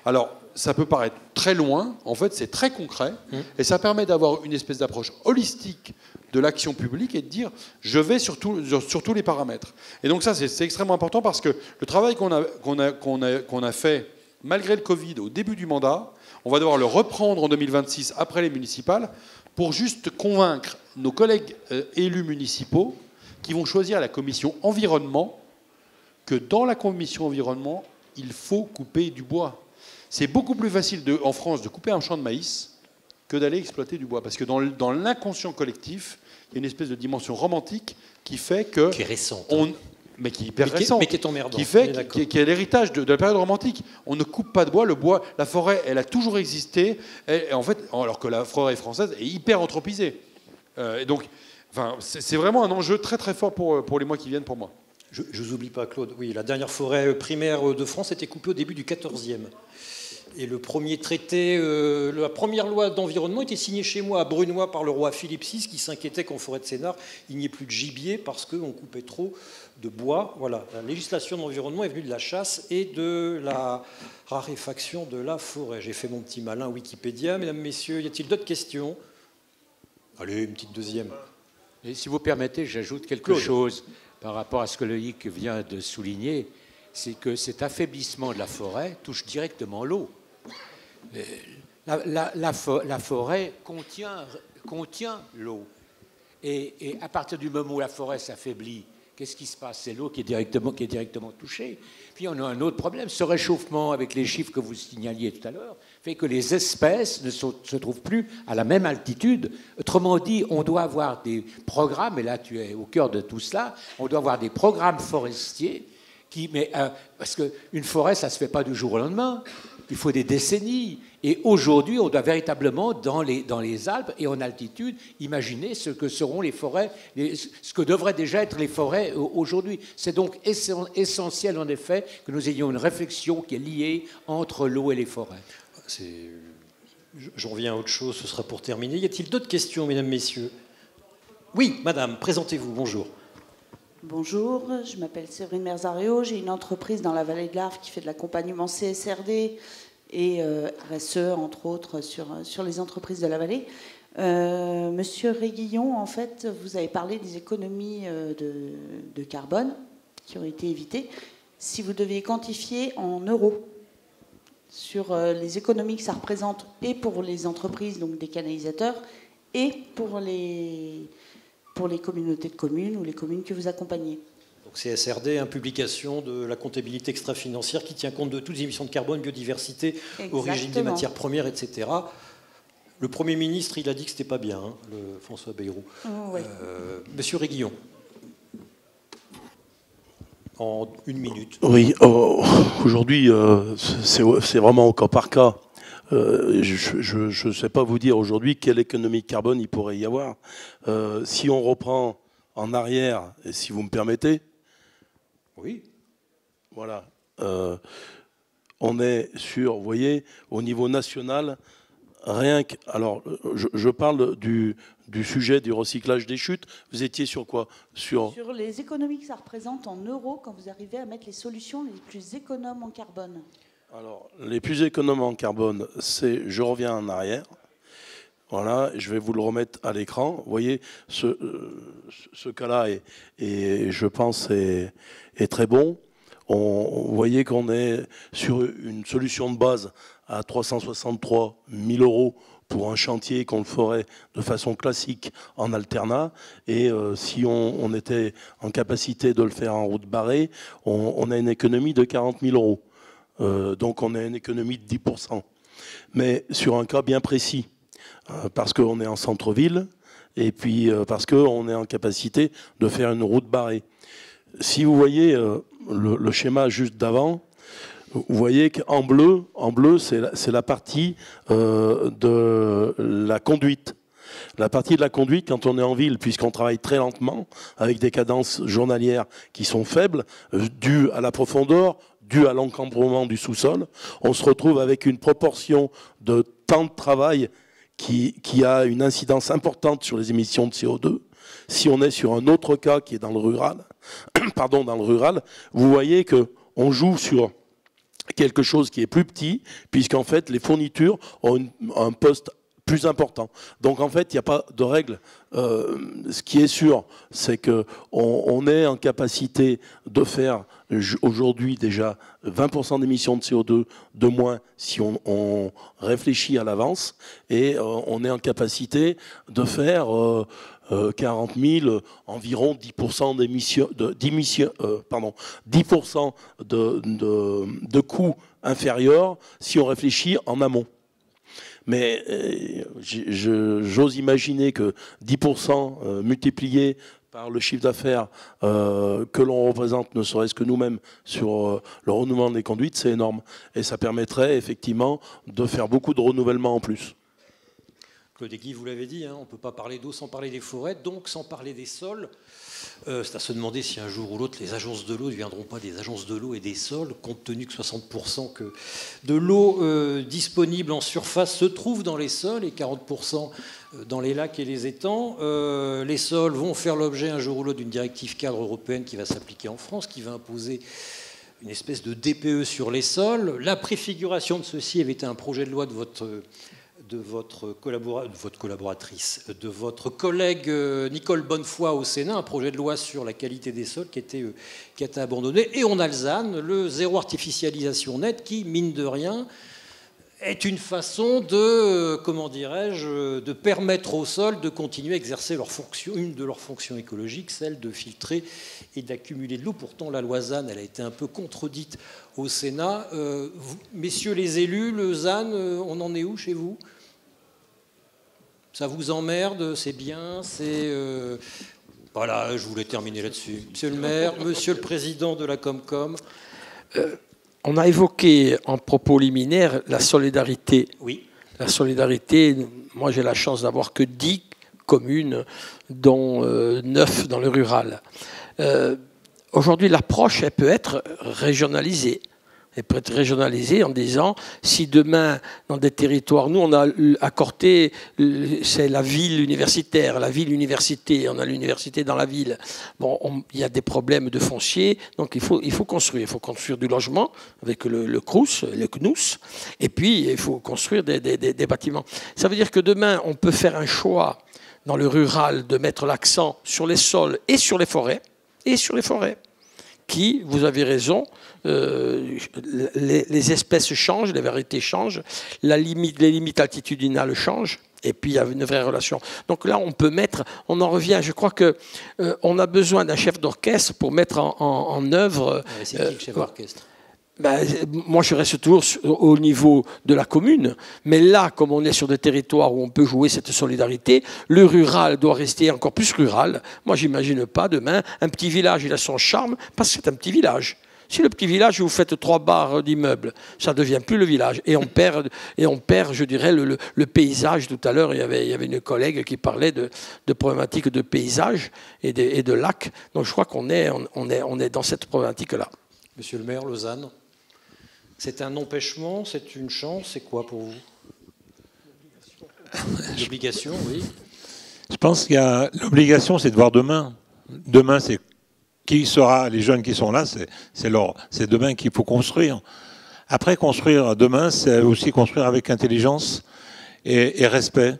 Alors, ça peut paraître très loin, en fait, c'est très concret, et ça permet d'avoir une espèce d'approche holistique de l'action publique et de dire, je vais sur tous les paramètres. Et donc ça, c'est extrêmement important parce que le travail qu'on a fait, malgré le Covid, au début du mandat, on va devoir le reprendre en 2026, après les municipales, pour juste convaincre nos collègues élus municipaux qui vont choisir la commission environnement, que dans la commission environnement, il faut couper du bois. C'est beaucoup plus facile en France de couper un champ de maïs que d'aller exploiter du bois. Parce que dans l'inconscient collectif, il y a une espèce de dimension romantique qui fait que... Qui est récente. Mais qui est hyper récente. Mais qui est emmerdant. Qui est l'héritage de la période romantique. On ne coupe pas de bois. Le bois, la forêt, elle a toujours existé. Et en fait, alors que la forêt française est hyper anthropisée. Et donc, c'est vraiment un enjeu très très fort pour les mois qui viennent pour moi. Je ne vous oublie pas, Claude. Oui, la dernière forêt primaire de France était coupée au début du XIVe. Et le premier traité, la première loi d'environnement était signée chez moi à Brunois par le roi Philippe VI, qui s'inquiétait qu'en forêt de Sénart, il n'y ait plus de gibier parce qu'on coupait trop de bois. Voilà, la législation d'environnement est venue de la chasse et de la raréfaction de la forêt. J'ai fait mon petit malin Wikipédia. Mesdames, Messieurs, y a-t-il d'autres questions? Allez, une petite deuxième. Et si vous permettez, j'ajoute quelque chose par rapport à ce que Loïc vient de souligner, c'est que cet affaiblissement de la forêt touche directement l'eau. La forêt contient l'eau. Et à partir du moment où la forêt s'affaiblit, qu'est-ce qui se passe? C'est l'eau qui est directement touchée. Puis on a un autre problème. Ce réchauffement, avec les chiffres que vous signaliez tout à l'heure, fait que les espèces ne se trouvent plus à la même altitude. Autrement dit, on doit avoir des programmes, et là tu es au cœur de tout cela, on doit avoir des programmes forestiers parce qu'une forêt, ça ne se fait pas du jour au lendemain. Il faut des décennies. Et aujourd'hui, on doit véritablement, dans les Alpes et en altitude, imaginer ce que seront les forêts, ce que devraient déjà être les forêts aujourd'hui. C'est donc essentiel, en effet, que nous ayons une réflexion qui est liée entre l'eau et les forêts. J'en viens à autre chose, ce sera pour terminer. Y a-t-il d'autres questions, mesdames, messieurs? Oui, madame, présentez-vous, bonjour. Bonjour, je m'appelle Séverine Merzario, j'ai une entreprise dans la vallée de l'Arve qui fait de l'accompagnement CSRD et RSE, entre autres, sur les entreprises de la vallée. Monsieur Réguillon, en fait, vous avez parlé des économies de carbone qui ont été évitées. Si vous deviez quantifier en euros sur les économies que ça représente et pour les entreprises, donc des canalisateurs, et pour les communautés de communes ou les communes que vous accompagnez. Donc CSRD, publication de la comptabilité extra-financière qui tient compte de toutes les émissions de carbone, biodiversité, origine des matières premières, etc. Le Premier ministre, il a dit que ce n'était pas bien, François Bayrou. Oui. Monsieur Réguillon, en une minute. Oui, aujourd'hui, c'est vraiment au cas par cas. Je ne sais pas vous dire aujourd'hui quelle économie de carbone il pourrait y avoir. Si on reprend en arrière, et si vous me permettez. Oui. Voilà. On est sur, vous voyez, au niveau national, Rien que, alors, je parle du sujet du recyclage des chutes. Vous étiez sur quoi? Sur les économies que ça représente en euros quand vous arrivez à mettre les solutions les plus économes en carbone. Alors, les plus économes en carbone, c'est, je reviens en arrière. Voilà, je vais vous le remettre à l'écran. Vous voyez, ce cas-là est, je pense, est très bon. Vous voyez qu'on est sur une solution de base à 363 000 € pour un chantier qu'on le ferait de façon classique en alternat. Et si on était en capacité de le faire en route barrée, on a une économie de 40 000 €. Donc on a une économie de 10%. Mais sur un cas bien précis, parce qu'on est en centre-ville et puis parce qu'on est en capacité de faire une route barrée. Si vous voyez le schéma juste d'avant, vous voyez qu'en bleu, c'est la partie de la conduite. La partie de la conduite, quand on est en ville, puisqu'on travaille très lentement, avec des cadences journalières qui sont faibles, dues à la profondeur, dues à l'encombrement du sous-sol, on se retrouve avec une proportion de temps de travail qui a une incidence importante sur les émissions de CO2. Si on est sur un autre cas qui est dans le rural, vous voyez qu'on joue sur quelque chose qui est plus petit, puisqu'en fait, les fournitures ont un poste plus important. Donc, en fait, il n'y a pas de règle. Ce qui est sûr, c'est qu'on est en capacité de faire aujourd'hui déjà 20% d'émissions de CO2 de moins si on réfléchit à l'avance, et on est en capacité de faire 40 000, environ 10% de coûts inférieurs si on réfléchit en amont. Mais j'ose imaginer que 10% multiplié par le chiffre d'affaires que l'on représente, ne serait-ce que nous-mêmes, sur le renouvellement des conduites, c'est énorme. Et ça permettrait effectivement de faire beaucoup de renouvellement en plus. Claude Guy, vous l'avez dit, hein, on ne peut pas parler d'eau sans parler des forêts, donc sans parler des sols. C'est à se demander si un jour ou l'autre, les agences de l'eau ne deviendront pas des agences de l'eau et des sols, compte tenu que 60% de l'eau disponible en surface se trouve dans les sols et 40% dans les lacs et les étangs. Les sols vont faire l'objet un jour ou l'autre d'une directive cadre européenne qui va s'appliquer en France, qui va imposer une espèce de DPE sur les sols. La préfiguration de ceci avait été un projet de loi de votre collaboratrice, de votre collègue Nicole Bonnefoy au Sénat, un projet de loi sur la qualité des sols qui a été abandonné. Et on a le ZAN, le zéro artificialisation nette, qui, mine de rien, est une façon de, comment dirais-je, de permettre aux sols de continuer à exercer leur fonction, une de leurs fonctions écologiques, celle de filtrer et d'accumuler de l'eau. Pourtant, la loi ZAN, elle a été un peu contredite au Sénat. Messieurs les élus, le ZAN, on en est où chez vous ? Ça vous emmerde? C'est bien? Voilà, je voulais terminer là-dessus. Monsieur le maire, monsieur le président de la Comcom. On a évoqué en propos liminaire la solidarité. Oui. La solidarité, moi j'ai la chance d'avoir que 10 communes, dont 9 dans le rural. Aujourd'hui, l'approche, elle peut être régionalisée. Elle peut être régionalisée en disant, si demain, dans des territoires, nous, on a à Corté, c'est la ville universitaire, la ville université, on a l'université dans la ville. Bon, il y a des problèmes de foncier, donc il faut construire. Il faut construire du logement avec le CRUS, le CNUS, et puis il faut construire des bâtiments. Ça veut dire que demain, on peut faire un choix dans le rural de mettre l'accent sur les sols et sur les forêts, qui, vous avez raison, les espèces changent, les variétés changent, les limites altitudinales changent, et puis il y a une vraie relation. Donc là, on en revient, je crois qu'on a besoin d'un chef d'orchestre pour mettre en œuvre... C'est qui le chef d'orchestre ? Moi, je reste toujours au niveau de la commune, mais là, comme on est sur des territoires où on peut jouer cette solidarité, le rural doit rester encore plus rural. Moi, j'imagine pas demain, un petit village, il a son charme, parce que c'est un petit village. Si le petit village, vous faites 3 barres d'immeubles, ça ne devient plus le village. Et on perd, je dirais, le paysage. Tout à l'heure, il y avait une collègue qui parlait de problématiques de paysage et de lacs. Donc, je crois qu'on est dans cette problématique-là. Monsieur le maire, Lausanne. C'est un empêchement, c'est une chance, c'est quoi pour vous ? L'obligation, oui. Je pense qu'il y a l'obligation, c'est de voir demain. Demain, c'est qui sera les jeunes qui sont là, c'est demain qu'il faut construire. Après, construire demain, c'est aussi construire avec intelligence et respect.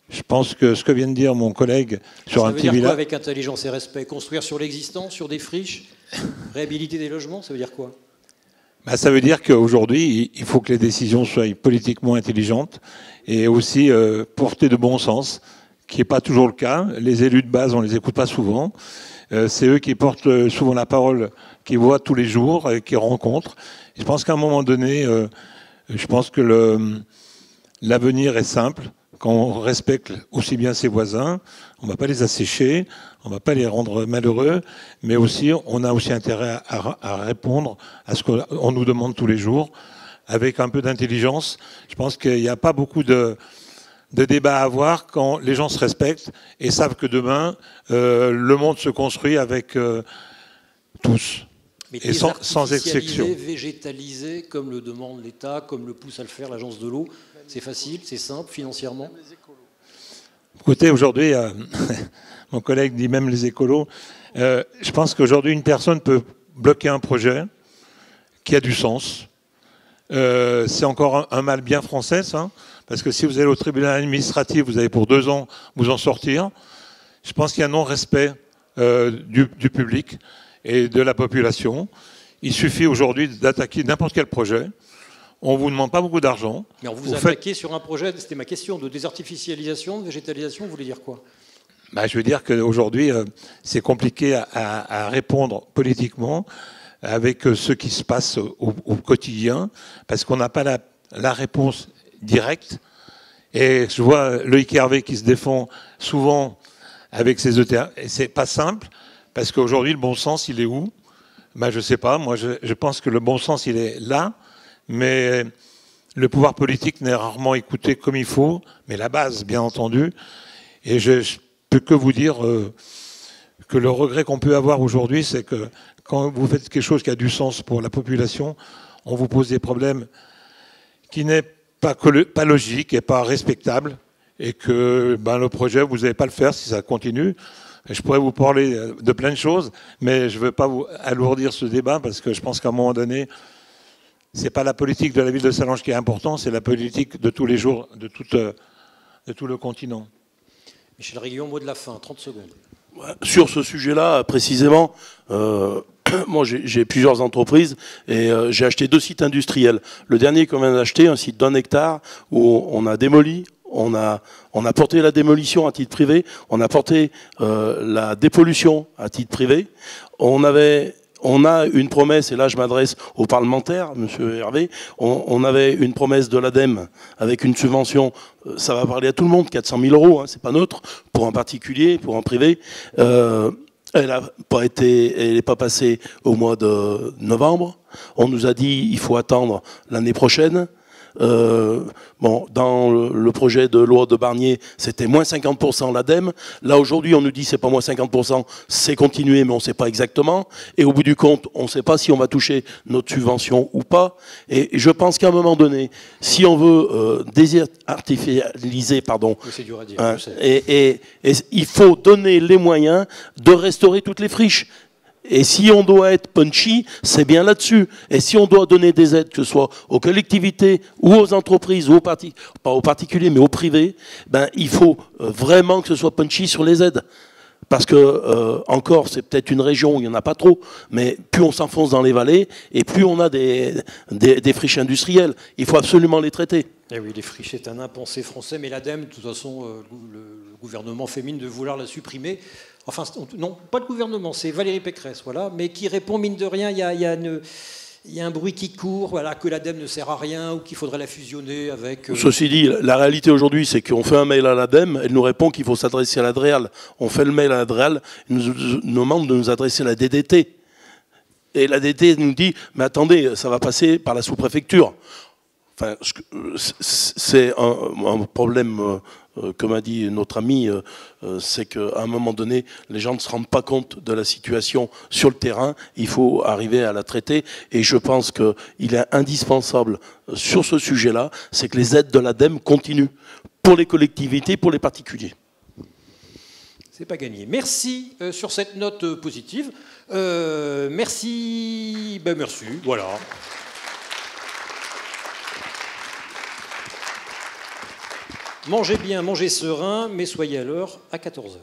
Je pense que ce que vient de dire mon collègue sur un petit village... Ça veut dire quoi avec intelligence et respect? Construire sur l'existant, sur des friches, réhabiliter des logements, ça veut dire quoi? Ça veut dire qu'aujourd'hui, il faut que les décisions soient politiquement intelligentes et aussi portées de bon sens, qui n'est pas toujours le cas. Les élus de base, on ne les écoute pas souvent. C'est eux qui portent souvent la parole, qui voient tous les jours, qui rencontrent. Et je pense qu'à un moment donné, je pense que l'avenir est simple. Quand on respecte aussi bien ses voisins, on ne va pas les assécher, on ne va pas les rendre malheureux, mais aussi on a aussi intérêt à répondre à ce qu'on nous demande tous les jours, avec un peu d'intelligence. Je pense qu'il n'y a pas beaucoup de débats à avoir quand les gens se respectent et savent que demain, le monde se construit avec tous. Mais et sans exception. Végétalisé, comme le demande l'État, comme le pousse à le faire l'Agence de l'eau, c'est facile, c'est simple financièrement. Écoutez, aujourd'hui, mon collègue dit même les écolos. Je pense qu'aujourd'hui, une personne peut bloquer un projet qui a du sens. C'est encore un mal bien français, ça, parce que si vous allez au tribunal administratif, vous avez pour 2 ans vous en sortir. Je pense qu'il y a un non-respect du public et de la population. Il suffit aujourd'hui d'attaquer n'importe quel projet. On ne vous demande pas beaucoup d'argent. Mais on vous attaquez sur un projet, c'était ma question, de désartificialisation, de végétalisation, vous voulez dire quoi? Je veux dire qu'aujourd'hui, c'est compliqué à répondre politiquement avec ce qui se passe au quotidien, parce qu'on n'a pas la réponse directe. Et je vois Loïc Hervé qui se défend souvent avec ses ETA. Et c'est pas simple, parce qu'aujourd'hui, le bon sens, il est où? Je ne sais pas. Moi, je pense que le bon sens, il est là. Mais le pouvoir politique n'est rarement écouté comme il faut, mais la base, bien entendu. Et je peux que vous dire que le regret qu'on peut avoir aujourd'hui, c'est que quand vous faites quelque chose qui a du sens pour la population, on vous pose des problèmes qui n'est pas logique et pas respectable, et que le projet, vous n'allez pas le faire si ça continue. Je pourrais vous parler de plein de choses, mais je ne veux pas vous alourdir ce débat, parce que je pense qu'à un moment donné, c'est pas la politique de la ville de Sallanches qui est importante, c'est la politique de tous les jours, de tout le continent. Michel Réguillon, mot de la fin, 30 secondes. Sur ce sujet-là, précisément, moi j'ai plusieurs entreprises et j'ai acheté 2 sites industriels. Le dernier qu'on vient d'acheter, un site d'1 hectare, où on a démoli, on a porté la démolition à titre privé, on a porté la dépollution à titre privé. On a une promesse, et là je m'adresse aux parlementaires, monsieur Hervé, on avait une promesse de l'ADEME avec une subvention, ça va parler à tout le monde, 400 000 €, c'est pas neutre, pour un particulier, pour un privé. Elle n'est pas passée au mois de novembre. On nous a dit il faut attendre l'année prochaine. Dans le projet de loi de Barnier, c'était moins 50% l'ADEME. Là, aujourd'hui, on nous dit c'est pas moins 50%, c'est continuer, mais on ne sait pas exactement. Et au bout du compte, on ne sait pas si on va toucher notre subvention ou pas. Et je pense qu'à un moment donné, si on veut désartificialiser, c'est dur à dire, et il faut donner les moyens de restaurer toutes les friches. Et si on doit être punchy, c'est bien là-dessus. Et si on doit donner des aides, que ce soit aux collectivités ou aux entreprises, ou pas aux particuliers, mais aux privés, il faut vraiment que ce soit punchy sur les aides. Parce que, encore, c'est peut-être une région où il n'y en a pas trop, mais plus on s'enfonce dans les vallées, et plus on a des friches industrielles. Il faut absolument les traiter. Eh oui, les friches, c'est un impensé français, mais l'ADEME, de toute façon, le gouvernement fait mine de vouloir la supprimer. Enfin, non, pas le gouvernement, c'est Valérie Pécresse, voilà, mais qui répond, mine de rien, il y a un bruit qui court, voilà, que l'ADEME ne sert à rien ou qu'il faudrait la fusionner avec... Ceci dit, la réalité aujourd'hui, c'est qu'on fait un mail à l'ADEME, elle nous répond qu'il faut s'adresser à l'ADREAL. On fait le mail à l'ADREAL, elle nous demande de nous adresser à la DDT. Et la DDT nous dit, mais attendez, ça va passer par la sous-préfecture. Enfin, c'est un problème comme a dit notre ami, c'est qu'à un moment donné, les gens ne se rendent pas compte de la situation sur le terrain. Il faut arriver à la traiter. Et je pense qu'il est indispensable sur ce sujet-là, c'est que les aides de l'ADEME continuent pour les collectivités, pour les particuliers. C'est pas gagné. Merci sur cette note positive. Merci. Ben merci. Voilà. Mangez bien, mangez serein, mais soyez à l'heure à 14h.